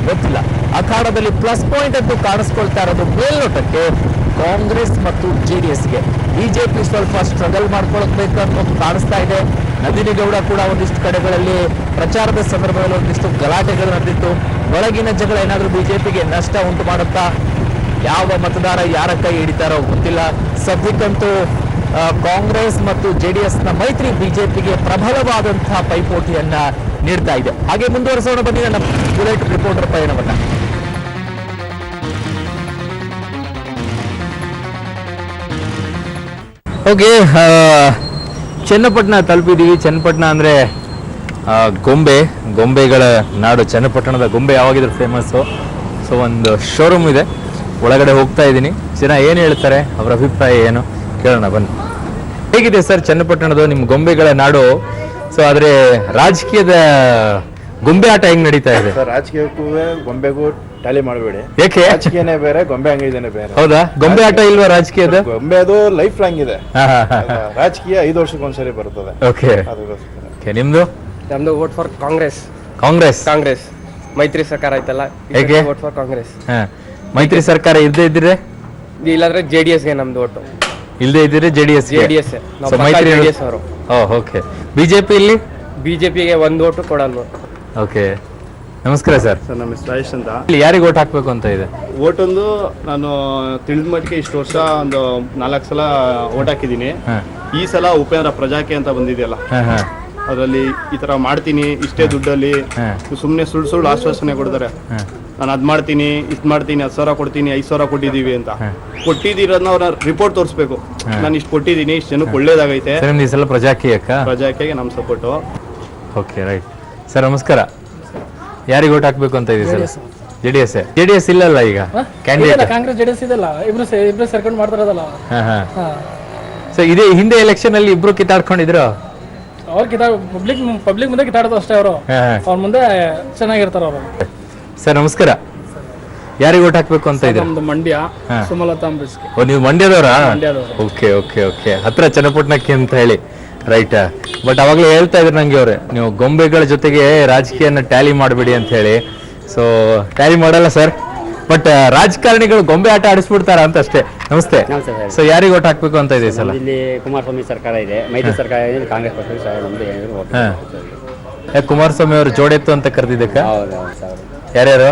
ಗೊತ್ತಿಲ್ಲ. ಅಖಾಡದಲ್ಲಿ ಪ್ಲಸ್ ಪಾಯಿಂಟ್ ಅಂತೂ ಕಾಣಿಸ್ಕೊಳ್ತಾ ಇರೋದು ಮೇಲ್ನೋಟಕ್ಕೆ ಕಾಂಗ್ರೆಸ್ ಮತ್ತು JDSಗೆ. ಬಿಜೆಪಿ ಸ್ವಲ್ಪ ಸ್ಟ್ರಗಲ್ ಮಾಡ್ಕೊಳ್ಬೇಕು ಅಂತ ಕಾಣಿಸ್ತಾ ಇದೆ. ನಂದಿನಿ ಗೌಡ ಕೂಡ ಒಂದಿಷ್ಟು ಕಡೆಗಳಲ್ಲಿ ಪ್ರಚಾರದ ಸಂದರ್ಭದಲ್ಲಿ ಒಂದಿಷ್ಟು ಗಲಾಟೆಗಳು ನಡೆದಿತ್ತು. ಒಳಗಿನ ಜಗಳ ಏನಾದ್ರೂ ಬಿಜೆಪಿಗೆ ನಷ್ಟ ಉಂಟು ಮಾಡುತ್ತಾ, ಯಾವ ಮತದಾರ ಯಾರ ಕೈ ಹಿಡಿತಾರೋ ಗೊತ್ತಿಲ್ಲ. ಸದ್ಯಕ್ಕಂತೂ ಕಾಂಗ್ರೆಸ್ ಮತ್ತು JDS ನ ಮೈತ್ರಿ ಬಿಜೆಪಿಗೆ ಪ್ರಬಲವಾದಂತಹ ಪೈಪೋಟಿಯನ್ನ ನೀಡ್ತಾ ಇದೆ. ಹಾಗೆ ಮುಂದುವರಿಸೋಣ ಬನ್ನಿ ನನ್ನ ಬುಲೆಟ್ ರಿಪೋರ್ಟರ್ ಪಯಣವನ್ನ. ಓಕೆ, ಚನ್ನಪಟ್ಟಣ ತಲುಪಿದೀವಿ. ಚನ್ನಪಟ್ಟಣ ಅಂದ್ರೆ ಗೊಂಬೆಗಳ ನಾಡು. ಚನ್ನಪಟ್ಟಣದ ಗೊಂಬೆ ಯಾವಾಗಿದ್ರು ಫೇಮಸ್ಸು. ಸೊ ಒಂದು ಶೋರೂಮ್ ಇದೆ, ಒಳಗಡೆ ಹೋಗ್ತಾ ಇದ್ದೀನಿ. ಜನ ಏನು ಹೇಳ್ತಾರೆ, ಅವರ ಅಭಿಪ್ರಾಯ ಏನು ಕೇಳೋಣ ಬನ್ನಿ. ಹೇಗಿದೆ ಸರ್ ಚನ್ನಪಟ್ಟಣದ ನಿಮ್ಮ ಗೊಂಬೆಗಳ ನಾಡು? ಸೊ ಆದ್ರೆ ರಾಜಕೀಯದ ಗೊಂಬೆ ಆಟ ಹೆಂಗ್ ನಡೀತಾ ಇದೆ?
ರಾಜಕೀಯಕ್ಕೂ ಗೊಂಬೆಗೂ ಟ್ಯಾಲಿ ಮಾಡಬೇಡಿ.
ಯಾಕೆ?
ರಾಜಕೀಯನೇ ಬೇರೆ, ಗೊಂಬೆ ಹಂಗಿದೇನೆ ಬೇರೆ.
ಹೌದಾ? ಗೊಂಬೆ ಆಟ ಇಲ್ವಾ ರಾಜಕೀಯದ?
ಗೊಂಬೆ ಅದು ಲೈಫ್ ಲಾಂಗ್ ಇದೆ. ರಾಜಕೀಯ 5 ವರ್ಷಕ್ಕೆ ಒಂದ್ಸರಿ ಬರ್ತದೆ.
ಓಕೆ, ನಿಮ್ದು?
ನಮ್ದು ವೋಟ್ ಫಾರ್ ಕಾಂಗ್ರೆಸ್.
ಕಾಂಗ್ರೆಸ್
ಮೈತ್ರಿ ಸರ್ಕಾರ ಐತಲ್ಲ,
ಹೇಗೆ?
Vote for Congress.
ಮೈತ್ರಿ ಸರ್ಕಾರ ಇಲ್ಲದೆ ಇದ್ರೆ
ಇಲ್ಲಾಂದ್ರೆ JDSಗೆ ನಮ್ದು ಓಟು.
ಇಲ್ಲದೆ ಇದ್ರೆ JDS. ಮೈತ್ರಿ
JDS ಅವರು.
ಓಕೆ. ಬಿಜೆಪಿ ಇಲ್ಲಿ?
ಬಿಜೆಪಿಗೆ ಒಂದು ಓಟು ಕೊಡಲ್ವ.
ಓಕೆ, ನಮಸ್ಕಾರ ಸರ್.
ಸರ್ ನಮ್ಮ ಹೆಸರು ರಾಜೇಶ್ ಅಂತ.
ಇಲ್ಲಿ ಯಾರಿಗೆ ಓಟ್ ಹಾಕ್ಬೇಕು ಅಂತ ಇದೆ?
ಓಟ್ ಒಂದು ನಾನು ತಿಳಿದ ಮಟ್ಟಿಗೆ ಇಷ್ಟು ವರ್ಷ ಒಂದು 4 ಸಲ ಓಟ್ ಹಾಕಿದ್ದೀನಿ. ಈ ಸಲ ಉಪೇಂದ್ರ ಪ್ರಜಾಕೆ ಅಂತ ಬಂದಿದೆಯಲ್ಲ, ಅದರಲ್ಲಿ ಈ ತರ ಮಾಡ್ತೀನಿ ಇಷ್ಟೇ ದುಡ್ಡಲ್ಲಿ ಸುಮ್ಮನೆ ಸುಳ್ಳು ಆಶ್ವಾಸನೆ ಕೊಡ್ತಾರೆ. ನಾನು ಅದ್ ಮಾಡ್ತೀನಿ ಇದ್ ಮಾಡ್ತೀನಿ 10,000 ಕೊಡ್ತೀನಿ 5,000 ಕೊಟ್ಟಿದೀವಿ ಅಂತ. ಕೊಟ್ಟಿದ್ದೀರೋದನ್ನ ಅವ್ರ ರಿಪೋರ್ಟ್ ತೋರಿಸ್ಬೇಕು. ನಾನು ಇಷ್ಟು ಕೊಟ್ಟಿದ್ದೀನಿ, ಇಷ್ಟು ಜನಕ್ಕೆ ಒಳ್ಳೇದಾಗೈತೆ.
ಪ್ರಜಾಕಿಗೆ
ನಮ್ಮ ಸಪೋರ್ಟು.
Okay, right. ಸರ್ ನಮಸ್ಕಾರ. ಯಾರಿಗೆ ಓಟ್ ಹಾಕ್ಬೇಕು ಅಂತ ಇದೆ ಸರ್? JDS ಇಲ್ಲಲ್ಲ ಈಗ ಕ್ಯಾಂಡಿಡೇಟ್.
ಕಾಂಗ್ರೆಸ್ JDS ಇದಲ್ಲ, ಇಬ್ರು ಸರ್ಕೊಂಡು ಮಾಡ್ತಾರದಲ್ಲ.
ಸೊ ಇದೇ ಹಿಂದೆ ಎಲೆಕ್ಷನ್ ಅಲ್ಲಿ ಇಬ್ರು ಕಿತ್ತಾಡ್ಕೊಂಡಿದ್ರು.
ಅವ್ರು ಪಬ್ಲಿಕ್ ಮುಂದೆ ಕಿತ್ತಾಡೋದು ಅಷ್ಟೇ. ಅವರು ಅವ್ರ ಮುಂದೆ ಚೆನ್ನಾಗಿರ್ತಾರ ಅವರು.
ಸರ್ ನಮಸ್ಕಾರ. ಯಾರಿಗೆ ಓಟ್ ಹಾಕ್ಬೇಕು ಅಂತ ಇದೆ?
ನಮ್ದು ಮಂಡ್ಯ, ಸುಮಲತಾ ಅಂಬರೀಶ್ಗೆ.
ಓ, ನೀವು ಮಂಡ್ಯದವರಾ? ಓಕೆ. ಹತ್ರ ಚನ್ನಪಟ್ಟಣಕ್ಕೆ ಅಂತ ಹೇಳಿ, ರೈಟ್. ಬಟ್ ಅವಾಗಲೇ ಹೇಳ್ತಾ ಇದ್ರು ನಂಗೆ ಅವ್ರೆ, ನೀವು ಗೊಂಬೆಗಳ ಜೊತೆಗೆ ರಾಜಕೀಯನ ಟ್ಯಾಲಿ ಮಾಡಬೇಡಿ ಅಂತ ಹೇಳಿ. ಸೊ ಟ್ಯಾಲಿ ಮಾಡಲ್ಲ ಸರ್, ಬಟ್ ರಾಜಕಾರಣಿಗಳು ಗೊಂಬೆ ಆಟ ಆಡಿಸ್ಬಿಡ್ತಾರ ಅಂತ ಅಷ್ಟೇ. ನಮಸ್ತೆ. ಸೊ ಯಾರಿಗೆ ಓಟ್ ಹಾಕ್ಬೇಕು ಅಂತ ಇದೆ ಸಲ?
ಇಲ್ಲಿ ಕುಮಾರಸ್ವಾಮಿ ಸರ್ಕಾರ ಇದೆ, ಮೈತ್ರಿ ಸರ್ಕಾರ ಇದೆ, ಕಾಂಗ್ರೆಸ್ ಪಕ್ಷ ನಮ್ದು.
ಕುಮಾರಸ್ವಾಮಿ ಅವರು ಜೋಡೆತ್ತು ಅಂತ ಕರೆದಿದ್ದಕ್ಕ? ಯಾರ್ಯಾರು?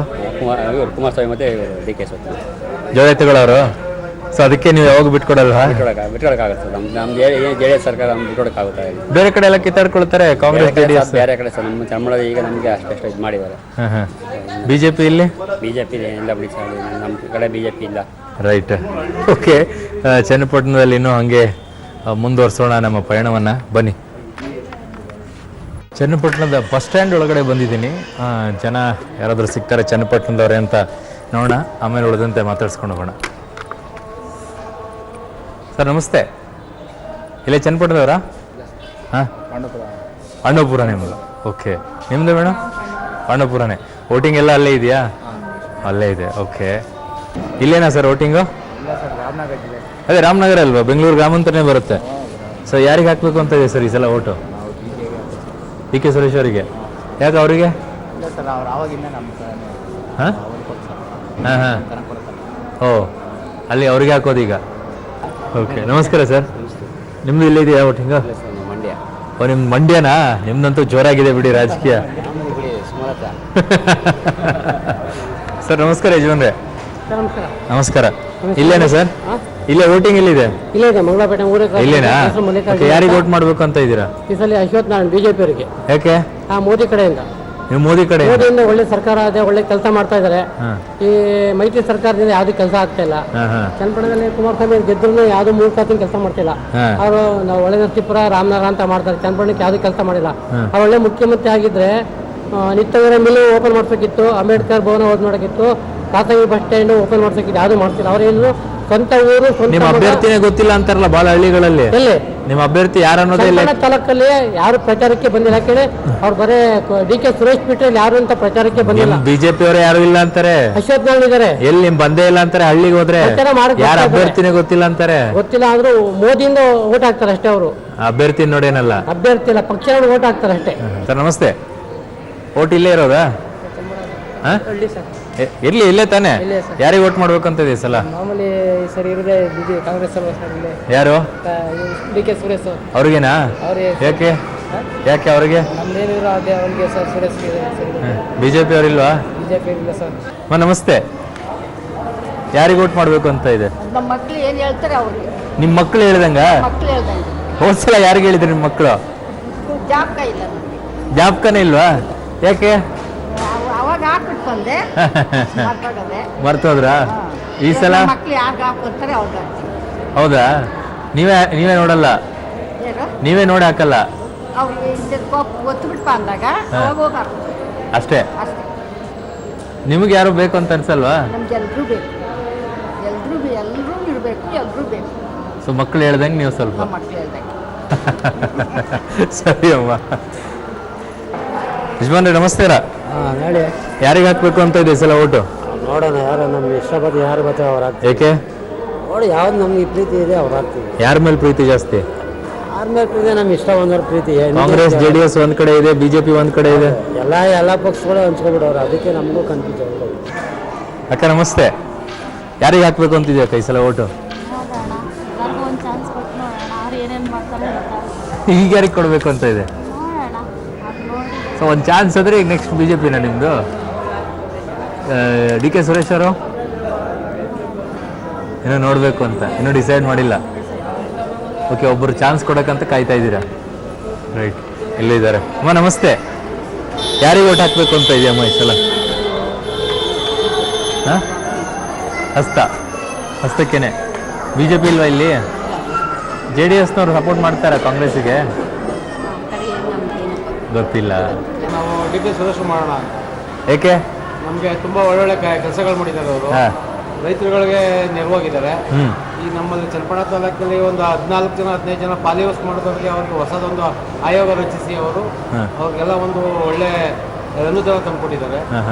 ಕುಮಾರಸ್ವಾಮಿ ಮತ್ತೆ DK
ಜೋಡೆತ್ತುಗಳವರು. ಸೊ ಅದಕ್ಕೆ ನೀವು ಯಾವಾಗ ಬಿಟ್ಕೊಡಲ್ವಾ?
ಬಿಟ್ಕೊಡಕ್ಕಾಗತ್ತೆ. ನಮ್ದು JDS ಸರ್ಕಾರ ನಮ್ದು ಬಿಟ್ಕೊಡಕ್ಕಾಗುತ್ತೆ.
ಬೇರೆ ಕಡೆ ಎಲ್ಲ ಕಿತ್ತಾಡ್ಕೊಳ್ತಾರೆ ಕಾಂಗ್ರೆಸ್ JDS.
ಬೇರೆ ಕಡೆ ಸರ್ ನಮ್ಮ ಚಮ್ಮಳ ಈಗ ನಮಗೆ ಅಷ್ಟು ಇದು ಮಾಡಿದ್ದಾರೆ.
ಬಿಜೆಪಿ ಇಲ್ಲಿ?
ಬಿಜೆಪಿ ಇಲ್ಲ ಬಿಡಿ ಸರ್, ನಮ್ಮ ಕಡೆ ಬಿಜೆಪಿ ಇಲ್ಲ.
ರೈಟ್. ಓಕೆ, ಚನ್ನಪಟ್ಟಣದಲ್ಲಿ ಇನ್ನೂ ಹಂಗೆ ಮುಂದುವರ್ಸೋಣ ನಮ್ಮ ಪಯಣವನ್ನ. ಬನ್ನಿ. ಚನ್ನಪಟ್ಟಣದ ಬಸ್ ಸ್ಟ್ಯಾಂಡ್ ಒಳಗಡೆ ಬಂದಿದ್ದೀನಿ. ಜನ ಯಾರಾದರೂ ಸಿಗ್ತಾರೆ ಚನ್ನಪಟ್ಟಣದವ್ರೆ ಅಂತ ನೋಡೋಣ, ಆಮೇಲೆ ಉಳಿದಂತೆ ಮಾತಾಡ್ಸ್ಕೊಂಡು ಹೋಗೋಣ. ಸರ್ ನಮಸ್ತೆ. ಇಲ್ಲೇ ಚನ್ನಪಟ್ಟಣದವರಾ? ಅಣ್ಣಪುರ ನಿಮ್ಮದು. ಓಕೆ, ನಿಮ್ದು ಮೇಡಮ್? ಅಣ್ಣಪುರನೇ. ವೋಟಿಂಗ್ ಎಲ್ಲ ಅಲ್ಲೇ ಇದೆಯಾ? ಅಲ್ಲೇ ಇದೆ. ಓಕೆ, ಇಲ್ಲೇನಾ ಸರ್ ವೋಟಿಂಗು? ಅದೇ ರಾಮನಗರ ಅಲ್ವಾ, ಬೆಂಗಳೂರು ಗ್ರಾಮಾಂತರನೇ ಬರುತ್ತೆ. ಸೊ ಯಾರಿಗೆ ಹಾಕ್ಬೇಕು ಅಂತ ಇದೆ ಸರ್ ಈ ಸಲ ಓಟು? ಡಿ ಕೆ ಸುರೇಶ್ ಅವರಿಗೆ. ಯಾಕೆ ಅವರಿಗೆ?
ಇಲ್ಲ ಸರ್ ಅವ್ರು ಆವಾಗಿಂದ ನಮ್ಮ
ಹಾಂ ಹಾಂ ಹಾಂ ಓ ಅಲ್ಲಿ ಅವ್ರಿಗೆ ಹಾಕೋದು ಈಗ. ಓಕೆ ನಮಸ್ಕಾರ ಸರ್. ನಿಮ್ದು ಇಲ್ಲಿದೆಯಾ ವೋಟಿಂಗ್?
ಮಂಡ್ಯ.
ಓ ನಿಮ್ದು ಮಂಡ್ಯನಾ? ನಿಮ್ದಂತೂ ಜೋರಾಗಿದೆ ಬಿಡಿ ರಾಜಕೀಯ. ಸರ್ ನಮಸ್ಕಾರ ಯಜಮಾನ್ರೆ. ನಮಸ್ಕಾರ. ಇಲ್ಲೇನಾ ಸರ್? ಇಲ್ಲೇ ವೋಟಿಂಗ್ ಎಲ್ಲಿದೆ?
ಇಲ್ಲೇ ಇದೆ ಮಂಗಳಪೇಟೆ ಊರಿಗೆ.
ಇಲ್ಲೇನಾ? ಯಾರಿಗೆ ವೋಟ್ ಮಾಡ್ಬೇಕು ಅಂತ ಇದ್ದೀರಾ?
ಈ ಸಲ ಅಶ್ವಥ್ ನಾರಾಯಣ್ ಬಿಜೆಪಿ ಅವರಿಗೆ.
ಯಾಕೆ?
ಮೋದಿ ಕಡೆಯಿಂದ.
ನೀವು ಮೋದಿ ಕಡೆ?
ಮೋದಿಯಿಂದ ಒಳ್ಳೆ ಸರ್ಕಾರ ಇದೆ, ಒಳ್ಳೆ ಕೆಲಸ ಮಾಡ್ತಾ ಇದ್ದಾರೆ. ಈ ಮೈತ್ರಿ ಸರ್ಕಾರದಿಂದ ಯಾವ್ದು ಕೆಲಸ ಆಗ್ತಾ ಇಲ್ಲ. ಚನ್ನಪಟ್ಟಣದಲ್ಲಿ ಕುಮಾರಸ್ವಾಮಿ ಗೆದ್ರು ಯಾವ್ದು 3 ತಾಸಿನ ಕೆಲಸ ಮಾಡ್ತಿಲ್ಲ. ಅವರು ನಾವು ಒಳ್ಳೆ ನರಸೀಪುರ ರಾಮನಗರ ಅಂತ ಮಾಡ್ತಾರೆ, ಚನ್ನಪಟ್ಟಣಕ್ಕೆ ಯಾವ್ದು ಕೆಲಸ ಮಾಡಿಲ್ಲ. ಅವ್ರು ಒಳ್ಳೆ ಮುಖ್ಯಮಂತ್ರಿ ಆಗಿದ್ರೆ ನಿತ್ಯಗರ ಮಿಲ್ ಓಪನ್ ಮಾಡ್ಸೋಕಿತ್ತು, ಅಂಬೇಡ್ಕರ್ ಭವನ ಓದ್ ಮಾಡೋಕಿತ್ತು, ಖಾಸಗಿ ಬಸ್ ಸ್ಟ್ಯಾಂಡ್ ಓಪನ್ ಮಾಡ್ಸೋಕಿತ್ತು, ಯಾವ್ದು ಮಾಡ್ತಿಲ್ಲ. ಅವ್ರೇನು ಸ್ವಂತ ಊರು
ನಿಮ್ಮ ಅಭ್ಯರ್ಥಿನೇ ಗೊತ್ತಿಲ್ಲ ಅಂತಾರಲ್ಲ ಬಹಳ ಹಳ್ಳಿಗಳಲ್ಲಿ. ನಿಮ್ಮ ಅಭ್ಯರ್ಥಿ ಯಾರು ಅನ್ನೋದೇ ಇಲ್ಲ.
ತಾಲೂಕಲ್ಲಿ ಯಾರು ಪ್ರಚಾರಕ್ಕೆ ಬಂದಿಲ್ಲ. ಕೇಳಿ ಅವ್ರು ಬರೇ ಡಿ ಕೆ ಸುರೇಶ್ ಬಿಟ್ರೆ ಯಾರು ಅಂತ ಪ್ರಚಾರಕ್ಕೆ ಬಂದಿಲ್ಲ.
ಬಿಜೆಪಿ ಅವರು ಯಾರು ಇಲ್ಲ ಅಂತಾರೆ.
ಅಶ್ವಥ್ ನಾರಾಯಣ್ ಇದಾರೆ.
ಎಲ್ಲಿ ನಿಮ್ ಬಂದೇ ಇಲ್ಲ ಅಂತಾರೆ. ಹಳ್ಳಿಗೆ ಹೋದ್ರೆ ಯಾರ ಅಭ್ಯರ್ಥಿನೇ ಗೊತ್ತಿಲ್ಲ ಅಂತಾರೆ.
ಗೊತ್ತಿಲ್ಲ ಆದ್ರೂ ಮೋದಿಯಿಂದ ಓಟ್ ಹಾಕ್ತಾರೆ ಅಷ್ಟೇ. ಅವರು
ಅಭ್ಯರ್ಥಿ ನೋಡೇನಲ್ಲ.
ಅಭ್ಯರ್ಥಿ ಇಲ್ಲ, ಪಕ್ಷ ಓಟ್ ಹಾಕ್ತಾರೆ ಅಷ್ಟೇ.
ಸರ್ ನಮಸ್ತೆ. ಓಟ್ ಇಲ್ಲೇ ಇರೋದಾ? ಇರ್ಲಿ ಇಲ್ಲೇ ತಾನೆ. ಯಾರಿಗೆ ವೋಟ್ ಮಾಡ್ಬೇಕಂತ ಇದೆ ಸಲ?
ಮಾಮೂಲಿ ಸರಿ ಇರೋದೇ ಕಾಂಗ್ರೆಸ್.
ಯಾರು?
ಡಿ ಕೆ ಸುರೇಶ್
ಅವ್ರಿಗೇನಾ? ಯಾಕೆ ಯಾಕೆ ಅವ್ರಿಗೆ?
ನಮ್ದೇನಿದ್ರು ಅದೇ ಅವ್ರಿಗೆ ಸರ್ ಸುರೇಶ್.
ಬಿಜೆಪಿ ಅವ್ರಿಲ್ವಾ?
ಬಿಜೆಪಿ ಇಲ್ಲ ಸರ್.
ನಮಸ್ತೆ. ಯಾರಿಗೆ ವೋಟ್ ಮಾಡ್ಬೇಕು ಅಂತ ಇದೆ?
ನಮ್ಮ ಮಕ್ಳು ಏನ್ ಹೇಳ್ತಾರೆ ಅವ್ರಿಗೆ.
ನಿಮ್ ಮಕ್ಳು ಹೇಳ್ದಂಗ?
ಮಕ್ಳು ಹೇಳ್ದಂಗೆ.
ಹೋದ್ಸಲ ಯಾರಿಗೆ ಹೇಳಿದ್ರಿ ನಿಮ್ ಮಕ್ಳು?
ಜಾಬ್ ಇಲ್ಲ.
ಜಾಬ್ಕನೇ ಇಲ್ವಾ? ಯಾಕೆ?
ಅವಾಗ ಹಾಕ್ಬಿಟ್ಟು ಬಂದೆ
ಮರ್ತೋದ್ರಾ? ಈ ಸಲ
ಮಕ್ಳು ಯಾರು ಹಾಕ್ಕೊಡ್ತಾರೆ ಅವ್ರಿಗೆ.
ಹೌದಾ? ನೀವೇ ನೋಡಲ್ಲ? ನೀವೇ ನೋಡಿ ಹಾಕಲ್ಲ?
ಅವ್ರಿಗೆ ಒತ್ತುಬಿಟ್ಟು ಅಂದಾಗ ಅವಾಗ ಹೋಗಿ
ಅಷ್ಟೇ. ನಿಮ್ಗೆ ಯಾರು ಬೇಕು ಅಂತ ಅನ್ಸಲ್ವಾ?
ನಮ್ಗೆ ಎಲ್ರೂ ಬೇಕು. ಎಲ್ರೂ ಇರಬೇಕು. ಎಲ್ರೂ ಬೇಕು.
ಸೊ ಮಕ್ಳು ಹೇಳ್ದಂಗೆ ನೀವು ಸ್ವಲ್ಪ.
ಮಕ್ಳು ಹೇಳ್ದಂಗೆ.
ಸರಿ ಅಮ್ಮ. ಯಜಮಾನ್ರೆ ನಮಸ್ಕಾರ.
ಹೇಳಿ.
ಯಾರಿಗೆ ಹಾಕ್ಬೇಕು ಅಂತ ಇದೆ ಸಲ ಓಟು?
ನೋಡೋಣ ಯಾರು ನಮ್ಗೆ ಇಷ್ಟಪಟ್ಟು ಯಾರು ಬರ್ತಾರೆ ಅವ್ರು ಹಾಕ್ತೀವಿ.
ಏಕೆ?
ನೋಡಿ ಯಾವ್ದು ನಮ್ಗೆ ಪ್ರೀತಿ ಇದೆ ಅವ್ರು ಹಾಕ್ತೀವಿ.
ಯಾರ ಮೇಲೆ ಪ್ರೀತಿ ಜಾಸ್ತಿ?
ಯಾರ ಮೇಲೆ ಪ್ರೀತಿ? ನಮ್ಗೆ ಇಷ್ಟ ಬಂದವ್ರ ಪ್ರೀತಿ.
ಕಾಂಗ್ರೆಸ್ ಜೆಡಿಎಸ್ ಒಂದ್ ಕಡೆ ಇದೆ, ಬಿಜೆಪಿ ಒಂದ್ ಕಡೆ ಇದೆ.
ಎಲ್ಲ ಪಕ್ಷಗಳು ಹಂಚ್ಕೊಬಿಡವ್ರು. ಅದಕ್ಕೆ ನಮಗೂ ಕನ್ಫ್ಯೂಸ್.
ಅಕ್ಕ ನಮಸ್ತೆ. ಯಾರಿಗೆ ಹಾಕ್ಬೇಕು ಅಂತಿದ್ಯಾ ಕೈ ಸಲ ಓಟು? ಈಗ ಯಾರಿಗೆ ಕೊಡ್ಬೇಕು ಅಂತ ಇದೆ? ಸೊ ಒಂದು ಚಾನ್ಸ್ ಆದರೆ ಈಗ ನೆಕ್ಸ್ಟ್ ಬಿಜೆಪಿನ ನಿಮ್ಮದು? ಡಿ ಕೆ ಸುರೇಶ್ ಅವರು ಏನೋ ನೋಡಬೇಕು ಅಂತ ಇನ್ನೂ ಡಿಸೈಡ್ ಮಾಡಿಲ್ಲ. ಓಕೆ, ಒಬ್ಬರು ಚಾನ್ಸ್ ಕೊಡೋಕ್ಕಂತ ಕಾಯ್ತಾ ಇದ್ದೀರಾ? ರೈಟ್. ಎಲ್ಲಿದ್ದಾರೆ ಅಮ್ಮ? ನಮಸ್ತೆ. ಯಾರಿಗೆ ಓಟ್ ಹಾಕ್ಬೇಕು ಅಂತ ಇದೆಯಮ್ಮ ಈ ಸಲ? ಹಾಂ, ಹಸ್ತಕ್ಕೇನೆ. ಬಿಜೆಪಿ ಇಲ್ವಾ ಇಲ್ಲಿ? JDSನವ್ರು ಸಪೋರ್ಟ್ ಮಾಡ್ತಾರಾ ಕಾಂಗ್ರೆಸ್ಸಿಗೆ? ಗೊತ್ತಿಲ್ಲ.
ನಾವು ಡಿ ಕೆ ಸುರೇಶ್ ಮಾಡೋಣ.
ಏಕೆ?
ನಮಗೆ ತುಂಬ ಒಳ್ಳೊಳ್ಳೆ ಕೆಲಸಗಳು ಮಾಡಿದ್ದಾರೆ ಅವರು. ರೈತರುಗಳಿಗೆ ನೆರವಾಗಿದ್ದಾರೆ. ಈ ನಮ್ಮಲ್ಲಿ ಚನ್ನಪಟ್ಟಣ ತಾಲೂಕಲ್ಲಿ ಒಂದು 14 ಜನ 15 ಜನ ಪಾಲಿಹೌಸ್ ಮಾಡಿದವರಿಗೆ ಅವ್ರಿಗೆ ಹೊಸದೊಂದು ಆಯೋಗ ರಚಿಸಿ ಅವರು ಅವ್ರಿಗೆಲ್ಲ ಒಂದು ಒಳ್ಳೆ ಅನುದಾನ ತಂದುಕೊಟ್ಟಿದ್ದಾರೆ.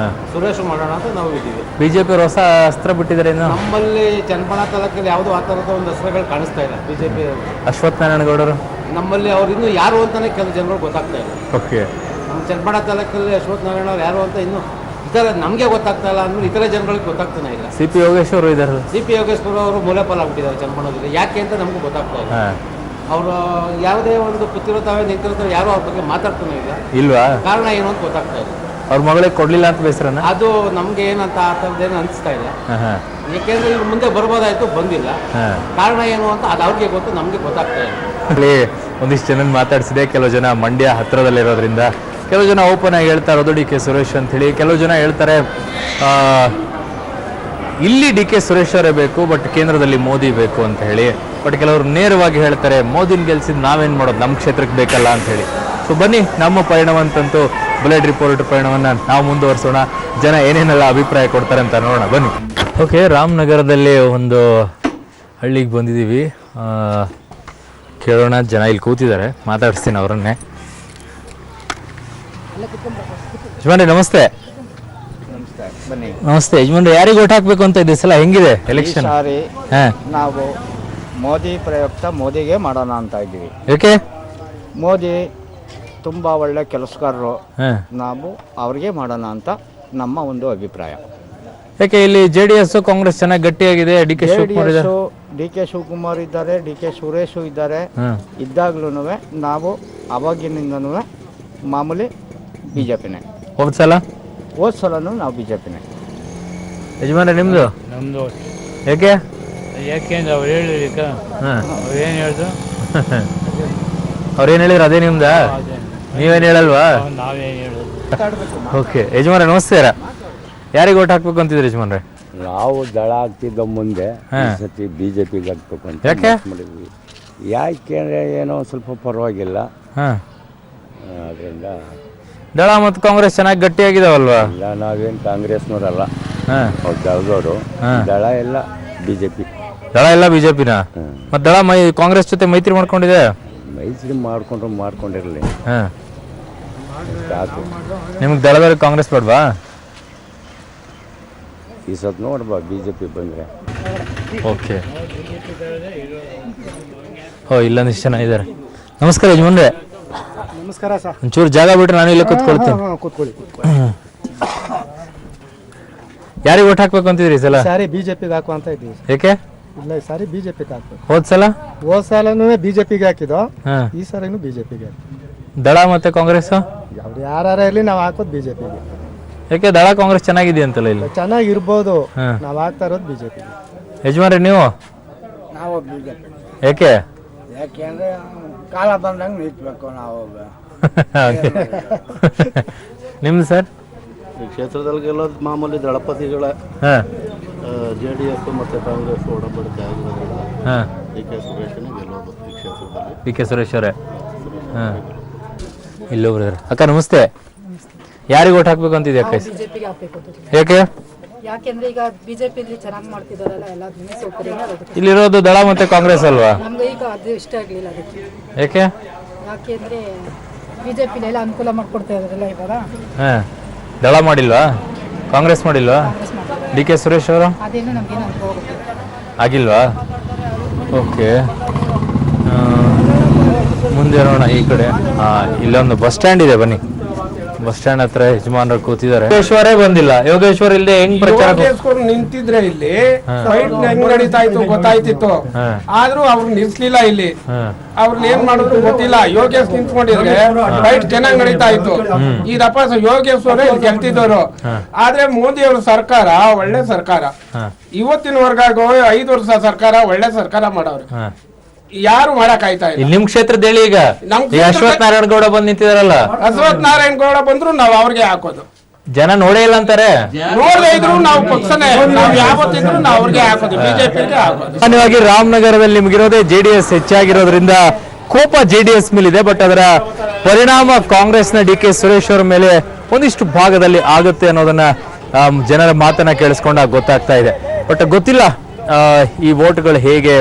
ಸುರೇಶ್ ಮಾಡೋಣ ಅಂತ ನಾವು ಇದ್ದೀವಿ.
ಬಿಜೆಪಿ ಅವರು ಹೊಸ ಅಸ್ತ್ರ ಬಿಟ್ಟಿದ್ದಾರೆ.
ನಮ್ಮಲ್ಲಿ ಚನ್ನಪಟ್ಟಣ ತಾಲೂಕಲ್ಲಿ ಯಾವುದೋ ಆ ಥರದ ಒಂದು ಅಸ್ತ್ರಗಳು ಕಾಣಿಸ್ತಾ ಇಲ್ಲ ಬಿಜೆಪಿ.
ಅಶ್ವಥ್ ನಾರಾಯಣ ಗೌಡರು
ನಮ್ಮಲ್ಲಿ ಅವ್ರು ಇನ್ನೂ ಯಾರು ಅಂತಾನೆ ಕೆಲವು ಜನರು ಗೊತ್ತಾಗ್ತಾ ಇಲ್ಲ.
ಓಕೆ.
ನಮ್ಮ ಚನ್ನಪಟ್ಟಣ ತಾಲೂಕಲ್ಲಿ ಅಶ್ವಥ್ ನಾರಾಯಣ ಅವ್ರು ಯಾರು ಅಂತ ಇನ್ನೂ ಇತರ ನಮಗೆ ಗೊತ್ತಾಗ್ತಾ ಇಲ್ಲ ಅಂದ್ರೆ ಇತರ ಜನಗಳಿಗೆ ಗೊತ್ತಾಗ್ತಾನೆ ಇಲ್ಲ.
CP ಯೋಗೇಶ್ವರ್ ಇದ್ದಾರೆ.
CP ಯೋಗೇಶ್ವರ ಅವರು ಮೂಲಪಾಲ ಆಗ್ಬಿಟ್ಟಿದ್ದಾರೆ ಚನ್ನಪಟ್ಟಣದಲ್ಲಿ. ಯಾಕೆ ಅಂತ ನಮಗೂ ಗೊತ್ತಾಗ್ತಾ ಇಲ್ಲ. ಅವರು ಯಾವುದೇ ಒಂದು ಕೂತಿರುತ್ತವೆ ನಿಂತಿರುತ್ತವೆ ಯಾರು ಅವ್ರ ಬಗ್ಗೆ ಮಾತಾಡ್ತಾನೆ ಇಲ್ಲ. ಇಲ್ವಾ? ಕಾರಣ ಏನು ಅಂತ ಗೊತ್ತಾಗ್ತಾ ಇಲ್ಲ.
ಅವ್ರ ಮಗಳಿಗೆ ಕೊಡ್ಲಿಲ್ಲ ಅಂತ ಬೇಸರನ?
ಅದು ನಮ್ಗೆ ಏನಂತ ಆ ಥರದ್ದೇನು ಅನಿಸ್ತಾ ಇಲ್ಲ. ಯಾಕೆಂದ್ರೆ ಇವ್ರು ಮುಂದೆ ಬರ್ಬೋದಾಯ್ತು, ಬಂದಿಲ್ಲ. ಕಾರಣ ಏನು ಅಂತ ಅದು ಅವ್ರಿಗೆ ಗೊತ್ತು, ನಮ್ಗೆ ಗೊತ್ತಾಗ್ತಾ ಇಲ್ಲ.
ಅಲ್ಲಿ ಒಂದಿಷ್ಟು ಜನ ಮಾತಾಡ್ಸಿದೆ. ಕೆಲವು ಜನ ಮಂಡ್ಯ ಹತ್ರದಲ್ಲಿರೋದ್ರಿಂದ, ಕೆಲವು ಜನ ಓಪನ್ ಆಗಿ ಹೇಳ್ತಾ ಇರೋದು ಡಿ ಕೆ ಸುರೇಶ್ ಅಂತ ಹೇಳಿ. ಕೆಲವು ಜನ ಹೇಳ್ತಾರೆ ಇಲ್ಲಿ ಡಿ ಕೆ ಸುರೇಶ್ ಅವರೇ ಬೇಕು, ಬಟ್ ಕೇಂದ್ರದಲ್ಲಿ ಮೋದಿ ಬೇಕು ಅಂತ ಹೇಳಿ. ಬಟ್ ಕೆಲವರು ನೇರವಾಗಿ ಹೇಳ್ತಾರೆ ಮೋದಿನ ಗೆಲ್ಸಿದ್ ನಾವೇನು ಮಾಡೋದು, ನಮ್ಮ ಕ್ಷೇತ್ರಕ್ಕೆ ಬೇಕಲ್ಲ ಅಂತ ಹೇಳಿ. ಸೊ ಬನ್ನಿ, ನಮ್ಮ ಪರಿಣಾಮಂತಂತೂ ಬುಲೆಟ್ ರಿಪೋರ್ಟ್ ಪರಿಣಾಮವನ್ನು ನಾವು ಮುಂದುವರಿಸೋಣ. ಜನ ಏನೇನೆಲ್ಲ ಅಭಿಪ್ರಾಯ ಕೊಡ್ತಾರೆ ಅಂತ ನೋಡೋಣ ಬನ್ನಿ. ಓಕೆ, ರಾಮನಗರದಲ್ಲಿ ಒಂದು ಹಳ್ಳಿಗೆ ಬಂದಿದ್ದೀವಿ. ಕೇಳೋಣ, ಜನ ಇಲ್ಲಿ ಕೂತಿದ್ದಾರೆ, ಮಾತಾಡಿಸ್ತೀನಿ ಅವರನ್ನೇ. ಯಜಮಾನ್ರೆ ನಮಸ್ತೆ. ನಮಸ್ತೆ ಯಜಮಾನ್ರೆ, ಯಾರಿಗೆ ಓಟ್ ಹಾಕ್ಬೇಕು ಅಂತ ಇದೆ ಸಲ? ಹೆಂಗಿದೆ ಎಲೆಕ್ಷನ್?
ನಾವು ಮೋದಿ ಪ್ರಯುಕ್ತ ಮೋದಿಗೆ ಮಾಡೋಣ ಅಂತ ಇದ್ದೀವಿ.
ಯಾಕೆ?
ಮೋದಿ ತುಂಬ ಒಳ್ಳೆ ಕೆಲಸಗಾರರು, ನಾವು ಅವ್ರಿಗೆ ಮಾಡೋಣ ಅಂತ ನಮ್ಮ ಒಂದು ಅಭಿಪ್ರಾಯ.
ಯಾಕೆ ಇಲ್ಲಿ JDS ಕಾಂಗ್ರೆಸ್ ಚೆನ್ನಾಗಿ ಗಟ್ಟಿಯಾಗಿದೆ? ಡಿ ಕೆ
ಶಿವಕುಮಾರ್ ಇದ್ದಾರೆ, ಡಿ ಕೆ ಸುರೇಶು ಇದ್ದಾರೆ. ಇದ್ದಾಗ್ಲೂ ನಾವು ಅವಾಗಿನಿಂದನೂ ಮಾಮೂಲಿ BJPನೇ. ಹೋದ ಸಲನೂ ನಾವು BJPನೇ.
ಯಜಮಾನ್ರೆ ನಿಮ್ದು?
ನಮ್ದು
ಯಾಕೆಂದ್ರೆ
ಅವ್ರು ಹೇಳಿಕ ಅವ್ರೇನು ಹೇಳಿದ್ರು
ಅವ್ರೇನು ಹೇಳಿದ್ರು ಅದೇ ನಿಮ್ದ? ನೀವೇನು ಹೇಳಲ್ವಾ?
ನಾವೇನು ಹೇಳೋದು.
ಓಕೆ ಯಜಮಾನ್ರೆ ನಮಸ್ತೆ. ಯಾರಿಗೆ ಓಟ್ ಹಾಕ್ಬೇಕು ಅಂತಿದ್ರಿ ಯಜಮಾನ್ರೆ?
ನಾವು ದಳ ಆಗ್ತಿದ್ದ ಮುಂದೆ ಈ ಸತಿ BJPಗೆ ಹಾಕ್ಬೇಕು ಅಂತ ಮಾಡಿದ್ವಿ. ಯಾಕೆಂದ್ರೆ ಏನೋ ಸ್ವಲ್ಪ ಪರವಾಗಿಲ್ಲ, ಅದರಿಂದ
ದಳ ಮತ್ತು ಕಾಂಗ್ರೆಸ್ ಚೆನ್ನಾಗಿ ಗಟ್ಟಿಯಾಗಿದಾವಲ್ವಾ?
ಇಲ್ಲ, ನಾವೇನು ಕಾಂಗ್ರೆಸ್ನವರಲ್ಲ, ಅವ್ರು ದಳದವರು. ದಳ ಎಲ್ಲ BJP.
ದಳ ಎಲ್ಲ BJPನ? ಮತ್ತೆ ದಳ ಕಾಂಗ್ರೆಸ್ ಜೊತೆ ಮೈತ್ರಿ ಮಾಡ್ಕೊಂಡಿದೆ?
ಮೈತ್ರಿ ಮಾಡ್ಕೊಂಡಿರಲಿ.
ನಿಮ್ಗೆ ದಳದವ್ರಿಗೆ ಕಾಂಗ್ರೆಸ್ ಬೇಡವಾ?
ಈ ಸತ್ ನೋಡ್ಬಾ BJP ಬಂದರೆ.
ಓಕೆ. ಇಲ್ಲೊಂದಿಷ್ಟು ಜನ ಇದ್ದಾರೆ. ನಮಸ್ಕಾರ ಯಜಮಾನ್ರೆ.
ನಮಸ್ಕಾರ ಸರ್.
ಒಂಚೂರು ಜಾಗ ಬಿಟ್ರೆ ನಾನು ಇಲ್ಲೇ ಕೂತ್ಕೊಳ್ತೀನಿ. ಯಾರಿಗೆ ಓಟ್ ಹಾಕ್ಬೇಕು ಅಂತಿದ್ರಿ ಸಲ?
ಸಾರಿ BJPಗೆ ಹಾಕು ಅಂತ ಇದ್ದೀವಿ.
ಯಾಕೆ?
ಇಲ್ಲ, ಈ ಸಾರಿ BJPಗೆ ಹಾಕ್ಬೇಕು.
ಹೋದ ಸಲನೂ
BJPಗೆ ಹಾಕಿದ್ದು, ಈ ಸಾರಿನೂ BJPಗೆ ಹಾಕಿ.
ದಳ ಮತ್ತೆ ಕಾಂಗ್ರೆಸ್
ಯಾರು ಇರಲಿ ನಾವು ಹಾಕೋದು BJPಗೆ.
ಯಾಕೆ? ದಳ ಕಾಂಗ್ರೆಸ್ ಚೆನ್ನಾಗಿದೆ ಅಂತಲ್ಲ ಇಲ್ಲಿ?
ಚೆನ್ನಾಗಿರ್ಬೋದು, ನಾವು ಹಾಕ್ತಾ ಇರೋದು BJPಗೆ.
ಯಜಮಾನ್ರಿ ನೀವು?
ನಾವು BJP.
ಯಾಕೆ?
ಯಾಕೆಂದ್ರೆ ಕಾಲ ಬಂದಂಗೆ ನಿಲ್ಬೇಕು ನಾವು.
ನಿಮ್ದು ಸರ್?
ಈ ಕ್ಷೇತ್ರದಲ್ಲಿ ಗೆಲ್ಲೋದು ಮಾಮೂಲಿ ದಳಪತಿಗಳ JDS ಮತ್ತು ಕಾಂಗ್ರೆಸ್ ಒಡಂಬಡಿಕೆ ಆಗಿರೋದ್ರಿಂದ DK ಸುರೇಶನೇ ಗೆಲ್ಲೋದು ಈ ಕ್ಷೇತ್ರದಲ್ಲಿ.
DK ಸುರೇಶ್ ಅವರೇ? ಇಲ್ಲೊಬ್ರು ಇದ್ದಾರೆ. ಅಕ್ಕ ನಮಸ್ತೆ. ಯಾರಿಗೆ ಓಟ್ ಹಾಕ್ಬೇಕು ಅಂತಿದ್ಯಾ ಅಕ್ಕ?
BJPಗೆ ಹಾಕ್ಬೇಕು.
ಯಾಕೆ?
ಯಾಕೆಂದ್ರೆ ಈಗ BJP ಇಲ್ಲಿ ಚೆನ್ನಾಗಿ ಮಾಡ್ತಿದಾರಲ್ಲ, ಎಲ್ಲ ಸೌಕರ್ಯ.
ಇಲ್ಲಿರೋದು ದಳ ಮತ್ತೆ ಕಾಂಗ್ರೆಸ್ ಅಲ್ವಾ?
ನಮ್ಗೆ ಈಗ ಅದು ಇಷ್ಟ ಆಗ್ಲಿಲ್ಲ ಅದಕ್ಕೆ.
ಯಾಕೆ?
ಯಾಕೆಂದ್ರೆ BJP ಎಲ್ಲ ಅನುಕೂಲ ಮಾಡ್ಕೊಡ್ತಾ ಇದಾರಲ್ಲ ಇವಾಗ.
ದಳ ಮಾಡಿಲ್ವಾ? ಕಾಂಗ್ರೆಸ್ ಮಾಡಿಲ್ವಾ? DK ಸುರೇಶ್ ಅವರು
ಅದೇನು ನಮ್ಗೇನು ಅನುಭವ
ಆಗಿಲ್ವಾ? ಓಕೆ. ಮುಂದೆ ನೋಡೋಣ ಈ ಕಡೆ. ಇಲ್ಲೊಂದು ಬಸ್ ಸ್ಟ್ಯಾಂಡ್ ಇದೆ, ಬನ್ನಿ. ಬಸ್ ಸ್ಟ್ಯಾಂಡ್ ಹತ್ರ ಯಜಮಾನರು ಕೂತಿದ್ದಾರೆ. ಯೋಗೇಶ್ವರೇ ಬಂದಿಲ್ಲ. ಯೋಗೇಶ್ವರ್ ಇಲ್ಲದೆ ಹೆಂಗ್ ಪ್ರಚಾರ
ನಿಂತಿದ್ರೆ ಇಲ್ಲಿ ಫೈಟ್ ಹೆಂಗ್ ನಡೀತಾ ಇತ್ತು ಗೊತ್ತಾಯ್ತಿತ್ತು, ಆದ್ರೂ ಅವ್ರು ನಿಲ್ಸ್ಲಿಲ್ಲ. ಇಲ್ಲಿ ಅವ್ರನ್ನ ಏನ್ ಮಾಡಿದ್ರು ಗೊತ್ತಿಲ್ಲ. ಯೋಗೇಶ್ ನಿಂತ್ಕೊಂಡಿದ್ರೆ ಫೈಟ್ ಚೆನ್ನಾಗಿ ನಡೀತಾ ಇತ್ತು. ಈ ದಪ್ಪ ಯೋಗೇಶ್ವರೇ ಇಲ್ಲಿ ಗೆಲ್ತಿದ್ದವರು. ಆದ್ರೆ ಮೋದಿ ಅವ್ರ ಸರ್ಕಾರ ಒಳ್ಳೆ ಸರ್ಕಾರ. ಇವತ್ತಿನವರೆಗೂ 5 ವರ್ಷ ಸರ್ಕಾರ ಒಳ್ಳೆ ಸರ್ಕಾರ ಮಾಡವ್ರೆ. ಯಾರು ಮಾಡಕ್ ಆಯ್ತಾ ಇಲ್ಲ.
ನಿಮ್ ಕ್ಷೇತ್ರದ ಹೇಳಿ. ಈಗ ಅಶ್ವಥ್ ನಾರಾಯಣ ಗೌಡ ಬಂದ್ ನಿಂತಿದಾರಲ್ಲ.
ಅಶ್ವಥ್ ನಾರಾಯಣ ಗೌಡ ಬಂದ್ರು ನಾವ್ ಅವ್ರಿಗೆ ಹಾಕೋದು.
ಜನ ನೋಡೇ ಇಲ್ಲ ಅಂತಾರೆ.
ನೋಡದೇ ಇದ್ರು ನಾವು ಪಕ್ಷನೇ, ನಾವ್ ಯಾವತ್ತಿದ್ರು ನಾವು ಅವ್ರಿಗೆ ಹಾಕೋದು, BJPಗೆ ಹಾಕೋದು.
ಸಾಮಾನ್ಯವಾಗಿ ರಾಮನಗರದಲ್ಲಿ ನಿಮಗಿರೋದೇ JDS ಹೆಚ್ಚಾಗಿರೋದ್ರಿಂದ ಕೋಪ JDS ಮೇಲಿದೆ. ಬಟ್ ಅದರ ಪರಿಣಾಮ ಕಾಂಗ್ರೆಸ್ನ DK ಸುರೇಶ್ ಅವರ ಮೇಲೆ ಒಂದಿಷ್ಟು ಭಾಗದಲ್ಲಿ ಆಗುತ್ತೆ ಅನ್ನೋದನ್ನ ಜನರ ಮಾತನ್ನ ಕೇಳಿಸ್ಕೊಂಡಾಗ ಗೊತ್ತಾಗ್ತಾ ಇದೆ. ಬಟ್ ಗೊತ್ತಿಲ್ಲ ಈ ವೋಟ್ಗಳು ಹೇಗೆ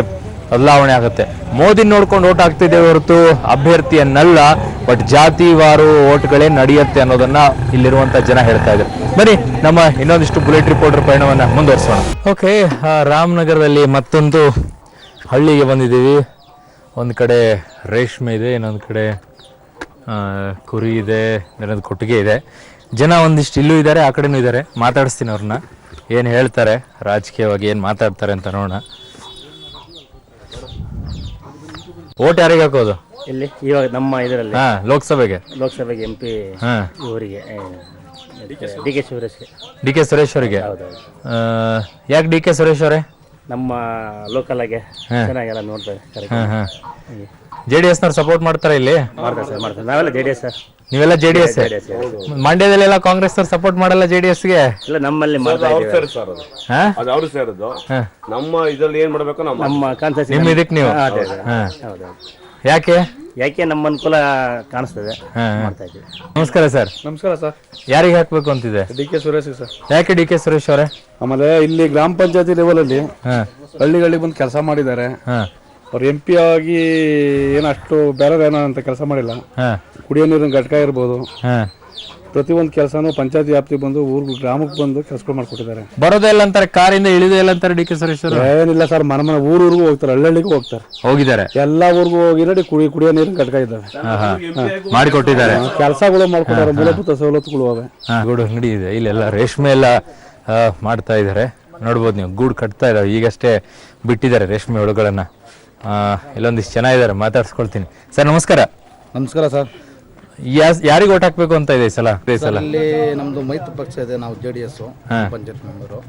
ಬದಲಾವಣೆ ಆಗುತ್ತೆ. ಮೋದಿ ನೋಡ್ಕೊಂಡು ಓಟ್ ಹಾಕ್ತಿದ್ದೇವೆ ಹೊರತು ಅಭ್ಯರ್ಥಿಯನ್ನಲ್ಲ. ಬಟ್ ಜಾತಿವಾರು ಓಟ್ಗಳೇ ನಡೆಯುತ್ತೆ ಅನ್ನೋದನ್ನ ಇಲ್ಲಿರುವಂತ ಜನ ಹೇಳ್ತಾ ಇದ್ದಾರೆ. ಬನ್ನಿ ನಮ್ಮ ಇನ್ನೊಂದಿಷ್ಟು ಬುಲೆಟ್ ರಿಪೋರ್ಟರ್ ಪಯಣವನ್ನ ಮುಂದುವರಿಸೋಣ. ಓಕೆ, ರಾಮನಗರದಲ್ಲಿ ಮತ್ತೊಂದು ಹಳ್ಳಿಗೆ ಬಂದಿದ್ದೀವಿ. ಒಂದು ಕಡೆ ರೇಷ್ಮೆ ಇದೆ, ಇನ್ನೊಂದು ಕಡೆ ಕುರಿ ಇದೆ, ಇನ್ನೊಂದು ಕೊಟ್ಟಿಗೆ ಇದೆ. ಜನ ಒಂದಿಷ್ಟು ಇಲ್ಲೂ ಇದ್ದಾರೆ, ಆ ಕಡೆನೂ ಇದ್ದಾರೆ. ಮಾತಾಡಿಸ್ತೀನಿ ಅವ್ರನ್ನ, ಏನು ಹೇಳ್ತಾರೆ ರಾಜಕೀಯವಾಗಿ, ಏನು ಮಾತಾಡ್ತಾರೆ ಅಂತ ನೋಡೋಣ. ಓಟ್ ಯಾರಿಗೆ ಹಾಕೋದು
ಇಲ್ಲಿ ಇವಾಗ ನಮ್ಮ ಇದರಲ್ಲಿ?
ಲೋಕಸಭೆಗೆ
MP ಇವರಿಗೆ DK ಸುರೇಶ್ಗೆ.
DK ಸುರೇಶ್ ಅವರಿಗೆ? ಯಾಕೆ DK ಸುರೇಶ್ ಅವರೇ?
ನಮ್ಮ ಲೋಕಲ್ ಆಗಿ ಚೆನ್ನಾಗೆಲ್ಲ ನೋಡ್ತಾರೆ.
JDS ನವ್ರು ಸಪೋರ್ಟ್ ಮಾಡ್ತಾರೆ ಇಲ್ಲಿ?
ಮಾಡ್ತಾರೆ ಸರ್, ಮಾಡ್ತಾರೆ. ನಾವೆಲ್ಲ JDS ಸರ್.
ನೀವೆಲ್ಲ JDS? ಮಂಡ್ಯದಲ್ಲೆಲ್ಲ ಕಾಂಗ್ರೆಸ್ ಅವ್ರು ಸಪೋರ್ಟ್ ಮಾಡಲ್ಲ JDSಗೆ?
ಇಲ್ಲ, ನಮ್ಮಲ್ಲಿ
ಅವ್ರು ಸೇರೋದು. ನಮ್ಮ ಇದ್ರಲ್ಲಿ ಏನ್ ಮಾಡ್ಬೇಕು,
ನಮ್ಮ ಕಾನ್ಸೆಪ್ಟ್
ನಿಮ್ಮ ಇದಕ್ಕೆ ನೀವು. ಯಾಕೆ
ನಮ್ಮ ಅನುಕೂಲ ಕಾಣಿಸ್ತದೆ, ಮಾಡ್ತಾ ಇದ್ದೀವಿ.
ನಮಸ್ಕಾರ ಸರ್.
ನಮಸ್ಕಾರ ಸರ್.
ಯಾರಿಗೆ ಹಾಕ್ಬೇಕು ಅಂತಿದೆ?
DK Suresh sir.
ಯಾಕೆ DK ಸುರೇಶ್ ಅವರೇ?
ಆಮೇಲೆ ಇಲ್ಲಿ ಗ್ರಾಮ ಪಂಚಾಯತಿ ಲೆವೆಲ್ ಅಲ್ಲಿ ಹಳ್ಳಿಗಳಿಗೆ ಬಂದು ಕೆಲಸ ಮಾಡಿದ್ದಾರೆ. ಅವ್ರು MP ಆಗಿ ಏನಷ್ಟು ಬೇರೆ ಏನೋ ಅಂತ ಕೆಲಸ ಮಾಡಿಲ್ಲ. ಕುಡಿಯೋ ನೀರಿನ ಘಟಕ ಇರ್ಬೋದು,
ಪ್ರತಿಯೊಂದು ಕೆಲಸನೂ ಪಂಚಾಯತ್ ವ್ಯಾಪ್ತಿ ಬಂದು ಗ್ರಾಮಕ್ಕೆ ಬಂದು ಕೆಲಸಗಳು ಮಾಡ್ಕೊಟ್ಟಿದ್ದಾರೆ.
ಬರೋದೇ ಇಲ್ಲ ಅಂತಾರೆ, ಕಾರಿಂದ ಇಳಿದೇ ಇಲ್ಲ ಅಂತಾರೆ ಡಿ ಕೆ ಸುರೇಶ್ ಅವರು.
ಏನಿಲ್ಲ ಸರ್, ಮನೆ ಊರಿಗೂ ಹೋಗ್ತಾರೆ, ಹಳ್ಳಿಗೂ
ಹೋಗಿದ್ದಾರೆ,
ಎಲ್ಲಾ ಊರಿಗೂ ಹೋಗಿ ನೋಡಿ ಕುಡಿಯೋ ನೀರಿನ ಘಟಕ ಇದ್ದಾವೆ,
ಮಾಡಿಕೊಟ್ಟಿದ್ದಾರೆ,
ಕೆಲಸಗಳು ಮಾಡ್ಕೊಟ್ಟಾರೆ, ಮೂಲಭೂತ ಸವಲತ್ತುಗಳು ಅವೆ.
ಗೂಡು ಅಂಗಡಿ ಇದೆ, ಇಲ್ಲೆಲ್ಲ ರೇಷ್ಮೆ ಎಲ್ಲ ಮಾಡ್ತಾ ಇದ್ದಾರೆ, ನೋಡ್ಬೋದು ನೀವು. ಗೂಡು ಕಟ್ತಾ ಇದಾವೆ, ಈಗಷ್ಟೇ ಬಿಟ್ಟಿದ್ದಾರೆ ರೇಷ್ಮೆ ಹುಳುಗಳನ್ನ. ಇಲ್ಲೊಂದಿಷ್ಟು ಚೆನ್ನಾಗಿದ್ದಾರೆ, ಮಾತಾಡ್ಸ್ಕೊಳ್ತೀನಿ. ಸರ್ ನಮಸ್ಕಾರ.
ನಮಸ್ಕಾರ ಸರ್.
ಯಾರಿಗೆ ಓಟ್ ಹಾಕ್ಬೇಕು ಅಂತ ಇದೆ ಈ ಸಲ?
ಇಲ್ಲಿ ನಮ್ದು ಮೈತ್ರಿ ಪಕ್ಷ ಇದೆ, ನಾವು JDS ಪಂಚಾಯತ್ ಮೆಂಬರು.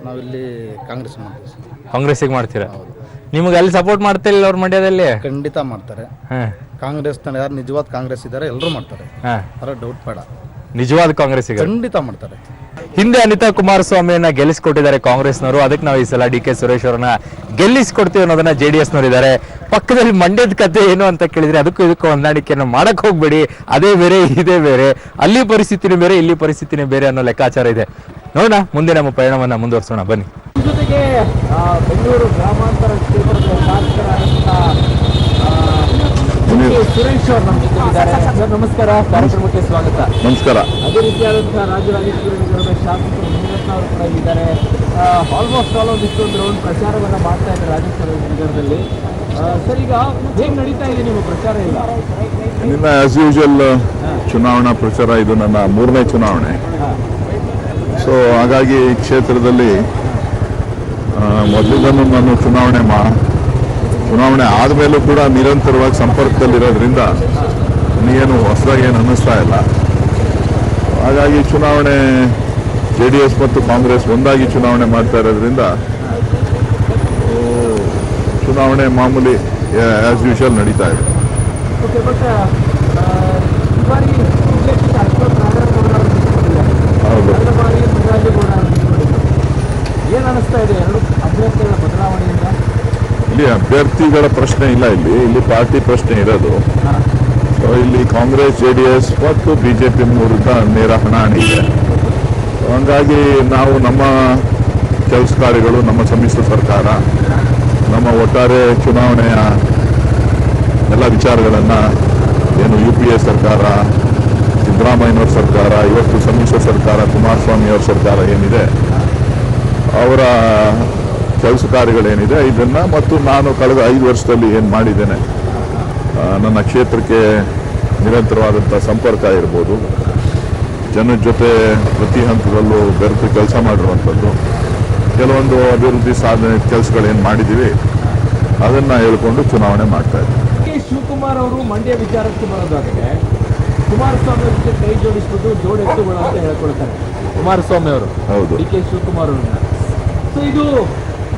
ನಾವಿಲ್ಲಿ ಕಾಂಗ್ರೆಸ್ ಮಾಡ್ತೀವಿ ಸರ್.
ಕಾಂಗ್ರೆಸ್ಸಿಗೆ ಮಾಡ್ತೀರಾ? ನಿಮ್ಗೆ ಅಲ್ಲಿ ಸಪೋರ್ಟ್ ಮಾಡ್ತಾ ಇಲ್ಲ ಅವ್ರ ಮಂಡ್ಯದಲ್ಲಿ?
ಖಂಡಿತ ಮಾಡ್ತಾರೆ. ಕಾಂಗ್ರೆಸ್ ಯಾರು ನಿಜವಾದ ಕಾಂಗ್ರೆಸ್ ಇದ್ದಾರೆ ಎಲ್ಲರೂ ಮಾಡ್ತಾರೆ, ಅದರ ಡೌಟ್ ಬೇಡ.
ನಿಜವಾದ ಕಾಂಗ್ರೆಸ್ಸಿಗೆ
ಖಂಡಿತ ಮಾಡ್ತಾರೆ.
ಹಿಂದೆ ಅನಿತಾ ಕುಮಾರಸ್ವಾಮಿಯನ್ನ ಗೆಲ್ಲಿಸ್ಕೊಟ್ಟಿದ್ದಾರೆ ಕಾಂಗ್ರೆಸ್ನವರು, ಅದಕ್ಕೆ ನಾವು ಈ ಸಲ ಡಿ ಕೆ ಸುರೇಶ್ ಅವರನ್ನ ಗೆಲ್ಲಿಸ್ಕೊಡ್ತೀವಿ ಅನ್ನೋದನ್ನ JDS ಇದ್ದಾರೆ. ಪಕ್ಕದಲ್ಲಿ ಮಂಡ್ಯದ ಕತೆ ಏನು ಅಂತ ಕೇಳಿದ್ರೆ ಅದಕ್ಕೂ ಇದಕ್ಕೂ ಹೊಂದಾಣಿಕೆಯನ್ನು ಮಾಡಕ್ ಹೋಗ್ಬೇಡಿ, ಅದೇ ಬೇರೆ ಇದೇ ಬೇರೆ, ಅಲ್ಲಿ ಪರಿಸ್ಥಿತಿನೇ ಬೇರೆ ಇಲ್ಲಿ ಪರಿಸ್ಥಿತಿನೇ ಬೇರೆ ಅನ್ನೋ ಲೆಕ್ಕಾಚಾರ ಇದೆ. ನೋಡೋಣ, ಮುಂದೆ ನಮ್ಮ ಪಯಣವನ್ನ ಮುಂದುವರಿಸೋಣ ಬನ್ನಿ.
ಜೊತೆಗೆ ಬೆಂಗಳೂರು ಗ್ರಾಮಾಂತರ ಕ್ಷೇತ್ರದ ಸುರೇಶ್ ಅವರು ನಮ್ಮ ಜೊತೆ ಇದ್ದಾರೆ. ಸರ್ ನಮಸ್ಕಾರ, ಕಾರ್ಯಕ್ರಮಕ್ಕೆ ಸ್ವಾಗತ.
ನಮಸ್ಕಾರ.
ಅದೇ ರೀತಿಯಾದಂತಹ ರಾಜರಾಜೇಶ್ವರಿ ನಗರದ ಶಾಸಕರು ಮುನಿರತ್ನ ಅವರು ಕೂಡ ಇದ್ದಾರೆ. ಆಲ್ಮೋಸ್ಟ್ ಆಲ್ ಒಂದಿಷ್ಟೊಂದು ರೌಂಡ್ ಪ್ರಚಾರವನ್ನ ಮಾಡ್ತಾ ಇದ್ದಾರೆ ರಾಜೇಶ್ವರಿ ನಗರದಲ್ಲಿ. ಸರ್, ಈಗ ಹೇಗೆ ನಡೀತಾ ಇದೆ ನಿಮ್ಮ ಪ್ರಚಾರ? ಇಲ್ಲ
ನಿನ್ನ ಆಸ್ ಯೂಶುವಲ್ ಚುನಾವಣಾ ಪ್ರಚಾರ, ಇದು ನನ್ನ 3ನೇ ಚುನಾವಣೆ. ಸೊ ಹಾಗಾಗಿ ಈ ಕ್ಷೇತ್ರದಲ್ಲಿ ಮೊದಲಿಂದನೂ ನಾನು ಚುನಾವಣೆ ಆದಮೇಲೂ ಕೂಡ ನಿರಂತರವಾಗಿ ಸಂಪರ್ಕದಲ್ಲಿರೋದ್ರಿಂದ ಏನು ಹೊಸದಾಗಿ ಏನು ಅನ್ನಿಸ್ತಾ ಇಲ್ಲ. ಹಾಗಾಗಿ ಚುನಾವಣೆ JDS ಮತ್ತು ಕಾಂಗ್ರೆಸ್ ಒಂದಾಗಿ ಚುನಾವಣೆ ಮಾಡ್ತಾ ಇರೋದ್ರಿಂದ ಚುನಾವಣೆ ಮಾಮೂಲಿ ಆಸ್ ಯೂಶುವಲ್ ನಡೀತಾ ಇದೆ. ಹೌದು.
ಏನು ಅನಿಸ್ತಾ ಇದೆ ಎರಡು ಅಭ್ಯರ್ಥಿಗಳ ಬದಲಾವಣೆಯಿಂದ?
ಇಲ್ಲಿ ಅಭ್ಯರ್ಥಿಗಳ ಪ್ರಶ್ನೆ ಇಲ್ಲ, ಇಲ್ಲಿ ಪಾರ್ಟಿ ಪ್ರಶ್ನೆ ಇರೋದು. ಸೊ ಇಲ್ಲಿ ಕಾಂಗ್ರೆಸ್ JDS ಮತ್ತು BJP ವಿರುದ್ಧ ನೇರ ಹಣಾಹಣಿ ಇದೆ. ಹಂಗಾಗಿ ನಾವು ನಮ್ಮ ಕೆಲಸ ಕಾರ್ಯಗಳು, ನಮ್ಮ ಸಮ್ಮಿಶ್ರ ಸರ್ಕಾರ, ನಮ್ಮ ಒಟ್ಟಾರೆ ಚುನಾವಣೆಯ ಎಲ್ಲ ವಿಚಾರಗಳನ್ನು ಏನು UPA ಸರ್ಕಾರ, ಸಿದ್ದರಾಮಯ್ಯನವ್ರ ಸರ್ಕಾರ, ಇವತ್ತು ಸಮ್ಮಿಶ್ರ ಸರ್ಕಾರ ಕುಮಾರಸ್ವಾಮಿಯವ್ರ ಸರ್ಕಾರ ಏನಿದೆ, ಅವರ ಕೆಲಸ ಕಾರ್ಯಗಳೇನಿದೆ ಇದನ್ನು ಮತ್ತು ನಾನು ಕಳೆದ 5 ವರ್ಷದಲ್ಲಿ ಏನು ಮಾಡಿದ್ದೇನೆ, ನನ್ನ ಕ್ಷೇತ್ರಕ್ಕೆ ನಿರಂತರವಾದಂಥ ಸಂಪರ್ಕ ಇರ್ಬೋದು, ಜನರ ಜೊತೆ ಪ್ರತಿ ಹಂತದಲ್ಲೂ ಬೆರೆತು ಕೆಲಸ ಮಾಡಿರುವಂಥದ್ದು, ಕೆಲವೊಂದು ಅಭಿವೃದ್ಧಿ ಸಾಧನೆ ಕೆಲಸಗಳೇನು ಮಾಡಿದ್ದೀವಿ ಅದನ್ನು ಹೇಳ್ಕೊಂಡು ಚುನಾವಣೆ ಮಾಡ್ತಾ ಇದ್ದೀವಿ.
ಶಿವಕುಮಾರ್ ಅವರು ಮಂಡ್ಯ ವಿಚಾರಕ್ಕೆ ಬರೋದಾದರೆ ಕುಮಾರಸ್ವಾಮಿ ಅವ್ರ ಜೊತೆ ಕೈ ಜೋಡಿಸ್ಬಿಟ್ಟು ಜೋಡೆತ್ತುಗಳು ಅಂತ ಹೇಳ್ಕೊಳ್ತಾರೆ ಕುಮಾರಸ್ವಾಮಿ ಅವರು.
ಹೌದು.
DK ಶಿವಕುಮಾರ್ ಅವ್ರನ್ನ. ಸೊ ಇದು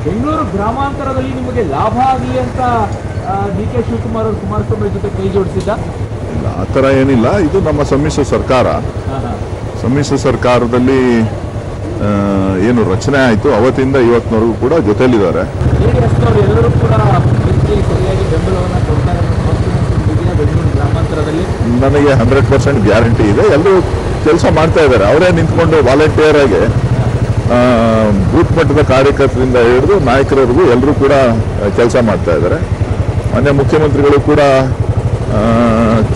ಬೆಂಗಳೂರು ಗ್ರಾಮಾಂತರದಲ್ಲಿ ನಿಮಗೆ ಲಾಭ ಆಗಲಿ ಅಂತ DK ಶಿವಕುಮಾರ್ ಅವರು ಕುಮಾರಸ್ವಾಮಿ ಜೊತೆ ಕೈ ಜೋಡಿಸಿದ್ದ?
ಆ ಥರ ಏನಿಲ್ಲ, ಇದು ನಮ್ಮ ಸಮ್ಮಿಶ್ರ ಸರ್ಕಾರ. ಸಮ್ಮಿಶ್ರ ಸರ್ಕಾರದಲ್ಲಿ ಏನು ರಚನೆ ಆಯಿತು ಅವತ್ತಿಂದ ಇವತ್ತಿನವರೆಗೂ ಕೂಡ ಜೊತೆಯಲ್ಲಿದ್ದಾರೆ.
JDSನವರು ಎಲ್ಲರೂ ಕೂಡ ಸರಿಯಾಗಿ ಬೆಂಬಲವನ್ನು ಕೊಡ್ತಾರೆ ಬೆಂಗಳೂರು ಗ್ರಾಮಾಂತರದಲ್ಲಿ.
ನನಗೆ 100% ಗ್ಯಾರಂಟಿ ಇದೆ. ಎಲ್ಲರೂ ಕೆಲಸ ಮಾಡ್ತಾ ಇದ್ದಾರೆ, ಅವರೇ ನಿಂತ್ಕೊಂಡು ವಾಲಂಟಿಯರ್ ಆಗಿ ಬೂತ್ ಮಟ್ಟದ ಕಾರ್ಯಕರ್ತರಿಂದ ಹಿಡಿದು ನಾಯಕರವರೆಗೂ ಎಲ್ಲರೂ ಕೂಡ ಕೆಲಸ ಮಾಡ್ತಾ ಇದ್ದಾರೆ. ಮಾನ್ಯ ಮುಖ್ಯಮಂತ್ರಿಗಳು ಕೂಡ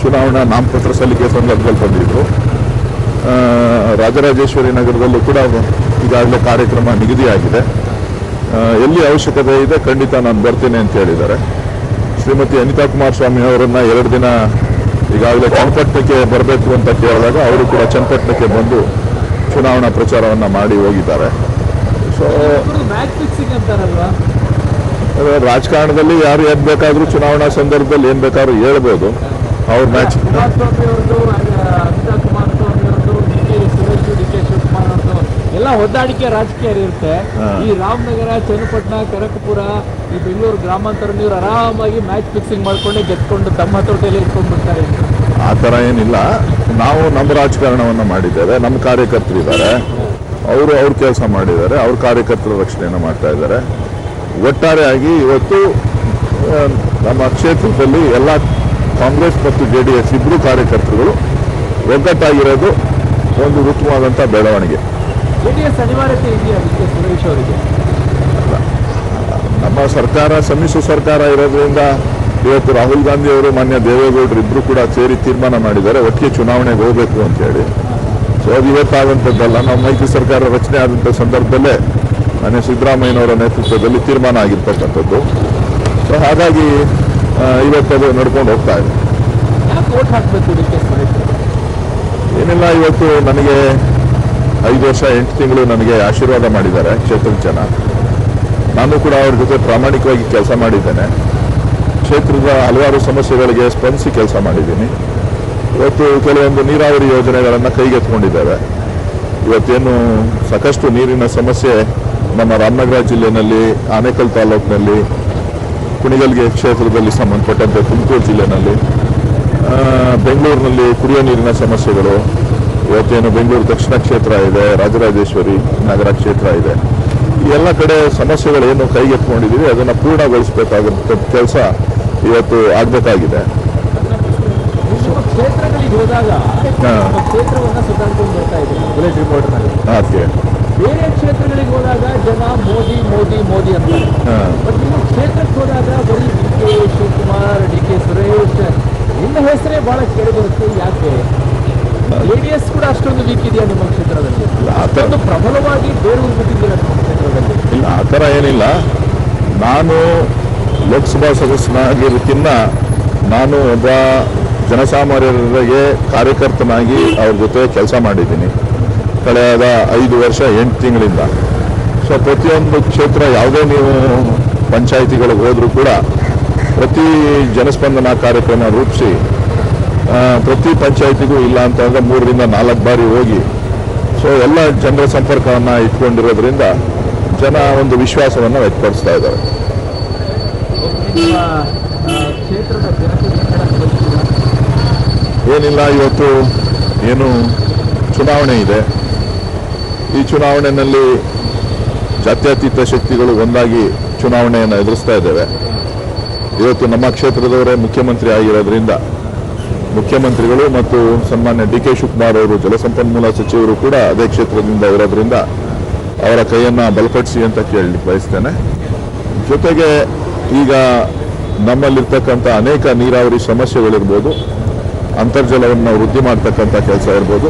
ಚುನಾವಣಾ ನಾಮಪತ್ರ ಸಲ್ಲಿಕೆ ಸಂದರ್ಭದಲ್ಲಿ ಬಂದಿದ್ದರು. ರಾಜರಾಜೇಶ್ವರಿ ನಗರದಲ್ಲೂ ಕೂಡ ಈಗಾಗಲೇ ಕಾರ್ಯಕ್ರಮ ನಿಗದಿಯಾಗಿದೆ. ಎಲ್ಲಿ ಅವಶ್ಯಕತೆ ಇದೆ ಖಂಡಿತ ನಾನು ಬರ್ತೀನಿ ಅಂತ ಹೇಳಿದ್ದಾರೆ. ಶ್ರೀಮತಿ ಅನಿತಾ ಕುಮಾರಸ್ವಾಮಿ ಅವರನ್ನು 2 ದಿನ ಈಗಾಗಲೇ ಚನ್ನಪಟ್ಟಣಕ್ಕೆ ಬರಬೇಕು ಅಂತ ಕೇಳಿದಾಗ ಅವರು ಕೂಡ ಚನ್ನಪಟ್ಟಣಕ್ಕೆ ಬಂದು ಚುನಾವಣಾ ಪ್ರಚಾರವನ್ನು ಮಾಡಿ ಹೋಗಿದ್ದಾರೆ. ಸೊ ರಾಜಕಾರಣದಲ್ಲಿ ಯಾರು ಏನು ಬೇಕಾದರೂ ಚುನಾವಣಾ ಸಂದರ್ಭದಲ್ಲಿ ಏನು ಬೇಕಾದ್ರೂ ಹೇಳ್ಬೋದು. ಅವ್ರ ಮ್ಯಾಚ್
ಎಲ್ಲ ಹೊಂದಾಣಿಕೆ ರಾಜಕೀಯ ಇರುತ್ತೆ. ಈ ರಾಮನಗರ, ಚನ್ನಪಟ್ಟಣ, ಕನಕಪುರ, ಈ ಬೆಂಗಳೂರು ಗ್ರಾಮಾಂತರ ನೀವು ಆರಾಮಾಗಿ ಮ್ಯಾಚ್ ಫಿಕ್ಸಿಂಗ್ ಮಾಡ್ಕೊಂಡೆ ಗೆದ್ಕೊಂಡು ತಮ್ಮ ತೋಟದಲ್ಲಿ ಇಟ್ಕೊಂಡ್ಬಿಡ್ತಾರೆ.
ಆ ಥರ ಏನಿಲ್ಲ, ನಾವು ನಮ್ಮ ರಾಜಕಾರಣವನ್ನು ಮಾಡಿದ್ದೇವೆ, ನಮ್ಮ ಕಾರ್ಯಕರ್ತರಿದ್ದಾರೆ, ಅವರು ಅವ್ರ ಕೆಲಸ ಮಾಡಿದ್ದಾರೆ, ಅವ್ರ ಕಾರ್ಯಕರ್ತರ ರಕ್ಷಣೆಯನ್ನು ಮಾಡ್ತಾ ಇದ್ದಾರೆ. ಒಟ್ಟಾರೆಯಾಗಿ ಇವತ್ತು ನಮ್ಮ ಕ್ಷೇತ್ರದಲ್ಲಿ ಎಲ್ಲ ಕಾಂಗ್ರೆಸ್ ಮತ್ತು JDS ಇಬ್ಬರು ಕಾರ್ಯಕರ್ತರುಗಳು ಒಗ್ಗಟ್ಟಾಗಿರೋದು ಒಂದು ಉತ್ತಮವಾದಂಥ ಬೆಳವಣಿಗೆ.
JDS ಅನಿವಾರ್ಯತೆ ಇದೆಯಾ ಸುರೇಶ್ ಅವರಿಗೆ?
ನಮ್ಮ ಸರ್ಕಾರ ಸಮ್ಮಿಶ್ರ ಸರ್ಕಾರ ಇರೋದ್ರಿಂದ ಇವತ್ತು ರಾಹುಲ್ ಗಾಂಧಿ ಅವರು ಮಾನ್ಯ ದೇವೇಗೌಡರು ಇಬ್ಬರು ಕೂಡ ಸೇರಿ ತೀರ್ಮಾನ ಮಾಡಿದ್ದಾರೆ ಒಟ್ಟಿಗೆ ಚುನಾವಣೆಗೆ ಹೋಗಬೇಕು ಅಂತ ಹೇಳಿ. ಸೊ ಅದು ಇವತ್ತಾದಂಥದ್ದಲ್ಲ. ನಾವು ಮೈತ್ರಿ ಸರ್ಕಾರ ರಚನೆ ಆದಂಥ ಸಂದರ್ಭದಲ್ಲೇ ಮಾನ್ಯ ಸಿದ್ದರಾಮಯ್ಯನವರ ನೇತೃತ್ವದಲ್ಲಿ ತೀರ್ಮಾನ ಆಗಿರ್ತಕ್ಕಂಥದ್ದು. ಸೊ ಹಾಗಾಗಿ ಇವತ್ತದು ನಡ್ಕೊಂಡು ಹೋಗ್ತಾ ಇದೆ. ಏನಿಲ್ಲ, ಇವತ್ತು ನನಗೆ 5 ವರ್ಷ 8 ತಿಂಗಳು ನನಗೆ ಆಶೀರ್ವಾದ ಮಾಡಿದ್ದಾರೆ ಕ್ಷೇತ್ರದ ಜನ. ನಾನು ಕೂಡ ಅವ್ರ ಜೊತೆ ಪ್ರಾಮಾಣಿಕವಾಗಿ ಕೆಲಸ ಮಾಡಿದ್ದೇನೆ. ಕ್ಷೇತ್ರದ ಹಲವಾರು ಸಮಸ್ಯೆಗಳಿಗೆ ಸ್ಪಂದಿಸಿ ಕೆಲಸ ಮಾಡಿದ್ದೀನಿ. ಇವತ್ತು ಕೆಲವೊಂದು ನೀರಾವರಿ ಯೋಜನೆಗಳನ್ನು ಕೈಗೆತ್ತಿಕೊಂಡಿದ್ದೇವೆ. ಇವತ್ತೇನು ಸಾಕಷ್ಟು ನೀರಿನ ಸಮಸ್ಯೆ ನಮ್ಮ ರಾಮನಗರ ಜಿಲ್ಲೆಯಲ್ಲಿ, ಆನೇಕಲ್ ತಾಲೂಕಿನಲ್ಲಿ, ಕುಣಿಗಲ್ಗೆ ಕ್ಷೇತ್ರದಲ್ಲಿ ಸಂಬಂಧಪಟ್ಟಂತೆ ತುಮಕೂರು ಜಿಲ್ಲೆಯಲ್ಲಿ, ಬೆಂಗಳೂರಿನಲ್ಲಿ ಕುಡಿಯೋ ನೀರಿನ ಸಮಸ್ಯೆಗಳು, ಇವತ್ತೇನು ಬೆಂಗಳೂರು ದಕ್ಷಿಣ ಕ್ಷೇತ್ರ ಇದೆ, ರಾಜರಾಜೇಶ್ವರಿ ನಗರ ಕ್ಷೇತ್ರ ಇದೆ, ಈ ಎಲ್ಲ ಕಡೆ ಸಮಸ್ಯೆಗಳೇನು ಕೈಗೆತ್ತಿಕೊಂಡಿದ್ದೀವಿ ಅದನ್ನು ಪೂರ್ಣಗೊಳಿಸಬೇಕಾದಂಥ ಕೆಲಸ ಇವತ್ತು ಆಗಬೇಕಾಗಿದೆ.
ಕ್ಷೇತ್ರಗಳಿಗೆ ಹೋದಾಗ ಕ್ಷೇತ್ರವನ್ನ ಸುತ್ತಾಡ್ಕೊಂಡು ಬರ್ತಾ ಇದ್ದೀವಿ ಬುಲೆಟ್ ರಿಪೋರ್ಟರ್ನಲ್ಲಿ. ಬೇರೆ ಕ್ಷೇತ್ರಗಳಿಗೆ ಹೋದಾಗ ಜನ ಮೋದಿ ಮೋದಿ ಮೋದಿ ಅಂತಾರೆ. ಬಟ್ ನಿಮ್ಮ ಕ್ಷೇತ್ರಕ್ಕೆ ಹೋದಾಗ ಬರೀ D K Shivakumar, D K Suresh ನಿಮ್ಮ ಹೆಸರೇ ಬಹಳ ಕೇಳಿ ಬರುತ್ತೆ. ಯಾಕೆ JDS ಕೂಡ ಅಷ್ಟೊಂದು ವೀಕ್ ಇದೆಯಾ ನಿಮ್ಮ ಕ್ಷೇತ್ರದಲ್ಲಿ? ಅಷ್ಟೊಂದು ಪ್ರಬಲವಾಗಿ ಬೇರೂರು ಬಿಟ್ಟಿದ್ದೀರಾ ನಿಮ್ಮ ಕ್ಷೇತ್ರದಲ್ಲಿ?
ಇಲ್ಲ, ಆ ಥರ ಏನಿಲ್ಲ. ನಾನು ಲೋಕಸಭಾ ಸದಸ್ಯನಾಗಿರೋದಕ್ಕಿಂತ ನಾನು ಒಬ್ಬ ಜನಸಾಮಾನ್ಯರಿಗೆ ಕಾರ್ಯಕರ್ತನಾಗಿ ಅವ್ರ ಜೊತೆ ಕೆಲಸ ಮಾಡಿದ್ದೀನಿ ಕಳೆದ 5 ವರ್ಷ 8 ತಿಂಗಳಿಂದ. ಸೊ ಪ್ರತಿಯೊಂದು ಕ್ಷೇತ್ರ ಯಾವುದೇ ನೀವು ಪಂಚಾಯಿತಿಗಳಿಗೆ ಹೋದರೂ ಕೂಡ ಪ್ರತಿ ಜನಸ್ಪಂದನ ಕಾರ್ಯಕ್ರಮ ರೂಪಿಸಿ ಪ್ರತಿ ಪಂಚಾಯಿತಿಗೂ ಇಲ್ಲ ಅಂತಂದರೆ 3 ರಿಂದ 4 ಬಾರಿ ಹೋಗಿ ಸೊ ಎಲ್ಲ ಜನರ ಸಂಪರ್ಕವನ್ನು ಇಟ್ಕೊಂಡಿರೋದ್ರಿಂದ ಜನ ಒಂದು ವಿಶ್ವಾಸವನ್ನು ವ್ಯಕ್ತಪಡಿಸ್ತಾ ಇದ್ದಾರೆ. ಏನಿಲ್ಲ, ಇವತ್ತು ಏನು ಚುನಾವಣೆ ಇದೆ. ಈ ಚುನಾವಣೆಯಲ್ಲಿ ಜಾತ್ಯತೀತ ಶಕ್ತಿಗಳು ಒಂದಾಗಿ ಚುನಾವಣೆಯನ್ನು ಎದುರಿಸ್ತಾ ಇದ್ದೇವೆ. ಇವತ್ತು ನಮ್ಮ ಕ್ಷೇತ್ರದವರೇ ಮುಖ್ಯಮಂತ್ರಿ ಆಗಿರೋದ್ರಿಂದ ಮುಖ್ಯಮಂತ್ರಿಗಳು ಮತ್ತು ಸನ್ಮಾನ್ಯ ಡಿ ಕೆ ಶಿವಕುಮಾರ್ ಅವರು ಜಲಸಂಪನ್ಮೂಲ ಸಚಿವರು ಕೂಡ ಅದೇ ಕ್ಷೇತ್ರದಿಂದ ಇರೋದ್ರಿಂದ ಅವರ ಕೈಯನ್ನು ಬಲಪಡಿಸಿ ಅಂತ ಕೇಳಿ ಬಯಸ್ತೇನೆ. ಜೊತೆಗೆ ಈಗ ನಮ್ಮಲ್ಲಿರ್ತಕ್ಕಂಥ ಅನೇಕ ನೀರಾವರಿ ಸಮಸ್ಯೆಗಳಿರ್ಬೋದು, ಅಂತರ್ಜಲವನ್ನು ವೃದ್ಧಿ ಮಾಡ್ತಕ್ಕಂಥ ಕೆಲಸ ಇರ್ಬೋದು,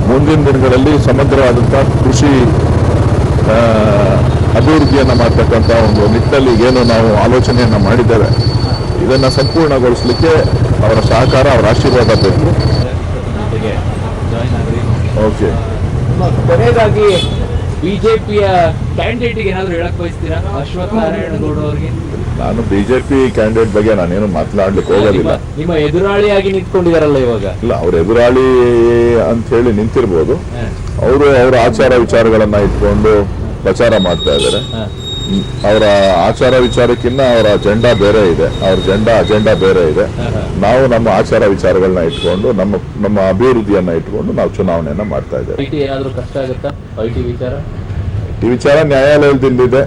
ಮುಂದಿನ ದಿನಗಳಲ್ಲಿ ಸಮಗ್ರವಾದಂಥ ಕೃಷಿ ಅಭಿವೃದ್ಧಿಯನ್ನು ಮಾಡ್ತಕ್ಕಂಥ ಒಂದು ನಿಟ್ಟಿನಲ್ಲಿ ಏನು ನಾವು ಆಲೋಚನೆಯನ್ನು ಮಾಡಿದ್ದೇವೆ ಇದನ್ನು ಸಂಪೂರ್ಣಗೊಳಿಸಲಿಕ್ಕೆ ಅವರ ಸಹಕಾರ, ಅವರ ಆಶೀರ್ವಾದ ಬೇಕು. ಓಕೆ,
ಕೊನೆಯದಾಗಿ ಬಿಜೆಪಿಯ ಕ್ಯಾಂಡಿಡೇಟ್ಗೆ ಏನಾದರೂ ಹೇಳಕ್ ಬಯಸ್ತೀರಾ? ಅಶ್ವಥ್ ನಾರಾಯಣ ಗೌಡ ಅವರಿಗೆ.
ನಾನು ಬಿಜೆಪಿ ಕ್ಯಾಂಡಿಡೇಟ್ ಬಗ್ಗೆ ನಾನೇನು ಮಾತನಾಡ್ಲಿಕ್ಕೆ ಹೋಗೋದಿಲ್ಲ.
ನಿಮ್ಮ ಎದುರಾಳಿಯಾಗಿ ನಿಂತ್ಕೊಂಡಿದಾರಲ್ಲ ಇವಾಗ?
ಇಲ್ಲ, ಅವ್ರ ಎದುರಾಳಿ ಅಂತ ಹೇಳಿ ನಿಂತಿರ್ಬೋದು. ಅವರು ಅವರ ಆಚಾರ ವಿಚಾರಗಳನ್ನ ಇಟ್ಕೊಂಡು ಪ್ರಚಾರ ಮಾಡ್ತಾ ಇದ್ದಾರೆ. ಅವರ ಆಚಾರ ವಿಚಾರಕ್ಕಿಂತ ಅವರ ಅಜೆಂಡಾ ಬೇರೆ ಇದೆ, ಅವ್ರ ಅಜೆಂಡಾ ಬೇರೆ ಇದೆ. ನಾವು ನಮ್ಮ ಆಚಾರ ವಿಚಾರಗಳನ್ನ ಇಟ್ಕೊಂಡು ನಮ್ಮ ಅಭಿವೃದ್ಧಿಯನ್ನ ಇಟ್ಕೊಂಡು ನಾವು ಚುನಾವಣೆಯನ್ನ ಮಾಡ್ತಾ ಇದ್ದೇವೆ.
ಕಷ್ಟ ಆಗುತ್ತಾ
ಈ ವಿಚಾರ ನ್ಯಾಯಾಲಯದಲ್ಲಿದೆ.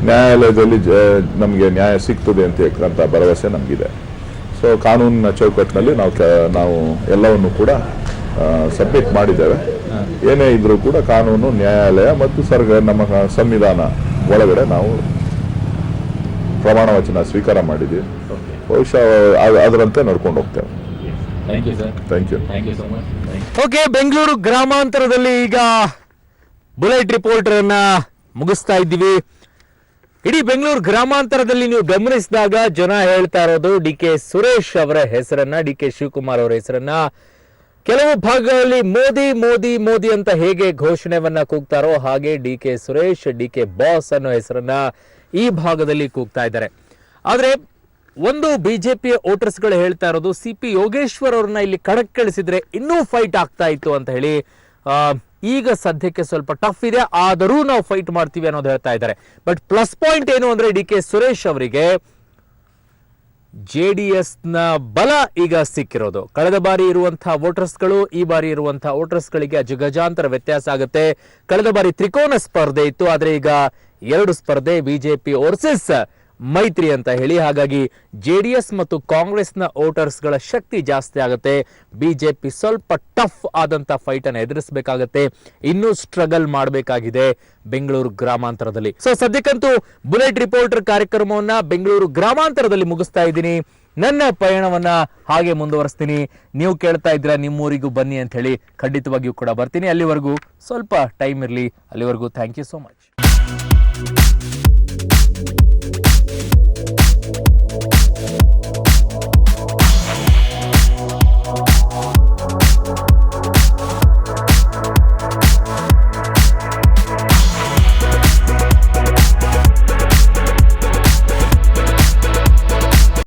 ನ್ಯಾಯಾಲಯದಲ್ಲಿ ನಮಗೆ ನ್ಯಾಯ ಸಿಗ್ತದೆ ಅಂತ ಭರವಸೆ ನಮಗಿದೆ. ಸೊ ಕಾನೂನಿನ ಚೌಕಟ್ಟಿನಲ್ಲಿ ನಾವು ಎಲ್ಲವನ್ನು ಕೂಡ ಸಬ್ಮಿಟ್ ಮಾಡಿದ್ದೇವೆ. ಏನೇ ಇದ್ರೂ ಕೂಡ ಕಾನೂನು, ನ್ಯಾಯಾಲಯ ಮತ್ತು ನಮ್ಮ ಸಂವಿಧಾನ ಒಳಗಡೆ ನಾವು ಪ್ರಮಾಣ ವಚನ ಸ್ವೀಕಾರ ಮಾಡಿದ್ದೀವಿ. ಬಹುಶಃ ಅದರಂತೆ ನಡ್ಕೊಂಡು ಹೋಗ್ತೇವೆ. Thank you.
ಓಕೆ, ಬೆಂಗಳೂರು ಗ್ರಾಮಾಂತರದಲ್ಲಿ ಈಗ ಬುಲೆಟ್ ರಿಪೋರ್ಟರ್ ಅನ್ನ ಮುಗಿಸ್ತಾ ಇದ್ದೀವಿ. ಇಡೀ ಬೆಂಗಳೂರು ಗ್ರಾಮಾಂತರದಲ್ಲಿ ನೀವು ಗಮನಿಸಿದಾಗ ಜನ ಹೇಳ್ತಾ ಇರೋದು ಡಿ ಕೆ ಸುರೇಶ್ ಅವರ ಹೆಸರನ್ನ, ಡಿ ಕೆ ಶಿವಕುಮಾರ್ ಅವರ ಹೆಸರನ್ನ. ಕೆಲವು ಭಾಗಗಳಲ್ಲಿ ಮೋದಿ ಮೋದಿ ಮೋದಿ ಅಂತ ಹೇಗೆ ಘೋಷಣೆಯನ್ನ ಕೂಗ್ತಾರೋ ಹಾಗೆ D K Suresh, D K boss ಅನ್ನೋ ಹೆಸರನ್ನ ಈ ಭಾಗದಲ್ಲಿ ಕೂಗ್ತಾ ಇದ್ದಾರೆ. ಆದ್ರೆ ಒಂದು ಬಿಜೆಪಿಯ ವೋಟರ್ಸ್ಗಳು ಹೇಳ್ತಾ ಇರೋದು CP ಯೋಗೇಶ್ವರ್ ಅವ್ರನ್ನ ಇಲ್ಲಿ ಕಣಕ್ಕಿಳಿಸಿದ್ರೆ ಇನ್ನೂ ಫೈಟ್ ಆಗ್ತಾ ಇತ್ತು ಅಂತ ಹೇಳಿ. ಈಗ ಸದ್ಯಕ್ಕೆ ಸ್ವಲ್ಪ ಟಫ್ ಇದೆ, ಆದರೂ ನಾವು ಫೈಟ್ ಮಾಡ್ತೀವಿ ಅನ್ನೋದು ಹೇಳ್ತಾ ಇದ್ದಾರೆ. ಬಟ್ ಪ್ಲಸ್ ಪಾಯಿಂಟ್ ಏನು ಅಂದ್ರೆ ಡಿ ಕೆ ಸುರೇಶ್ ಅವರಿಗೆ JDS ನ ಬಲ ಈಗ ಸಿಕ್ಕಿರೋದು. ಕಳೆದ ಬಾರಿ ಇರುವಂತಹ ವೋಟರ್ಸ್ಗಳು ಈ ಬಾರಿ ಇರುವಂತಹ ವೋಟರ್ಸ್ಗಳಿಗೆ ಅಜಗಜಾಂತರ ವ್ಯತ್ಯಾಸ ಆಗುತ್ತೆ. ಕಳೆದ ಬಾರಿ ತ್ರಿಕೋನ ಸ್ಪರ್ಧೆ ಇತ್ತು, ಆದ್ರೆ ಈಗ 2 ಸ್ಪರ್ಧೆ, ಬಿಜೆಪಿ ವರ್ಸಸ್ ಮೈತ್ರಿ ಅಂತ ಹೇಳಿ. ಹಾಗಾಗಿ JDS ಮತ್ತು ಕಾಂಗ್ರೆಸ್ನ ವೋಟರ್ಸ್ಗಳ ಶಕ್ತಿ ಜಾಸ್ತಿ ಆಗುತ್ತೆ. ಬಿಜೆಪಿ ಸ್ವಲ್ಪ ಟಫ್ ಆದಂತ ಫೈಟ್ ಅನ್ನು ಎದುರಿಸಬೇಕಾಗತ್ತೆ, ಇನ್ನೂ ಸ್ಟ್ರಗಲ್ ಮಾಡಬೇಕಾಗಿದೆ ಬೆಂಗಳೂರು ಗ್ರಾಮಾಂತರದಲ್ಲಿ. ಸೊ ಸದ್ಯಕ್ಕಂತೂ ಬುಲೆಟ್ ರಿಪೋರ್ಟರ್ ಕಾರ್ಯಕ್ರಮವನ್ನ ಬೆಂಗಳೂರು ಗ್ರಾಮಾಂತರದಲ್ಲಿ ಮುಗಿಸ್ತಾ ಇದ್ದೀನಿ. ನನ್ನ ಪಯಣವನ್ನ ಹಾಗೆ ಮುಂದುವರಿಸ್ತೀನಿ. ನೀವು ಕೇಳ್ತಾ ಇದ್ರ ನಿಮ್ಮೂರಿಗೂ ಬನ್ನಿ ಅಂತ ಹೇಳಿ ಖಂಡಿತವಾಗಿಯೂ ಕೂಡ ಬರ್ತೀನಿ. ಅಲ್ಲಿವರೆಗೂ ಸ್ವಲ್ಪ ಟೈಮ್ ಇರಲಿ. ಅಲ್ಲಿವರೆಗೂ ಥ್ಯಾಂಕ್ ಯು ಸೋ ಮಚ್.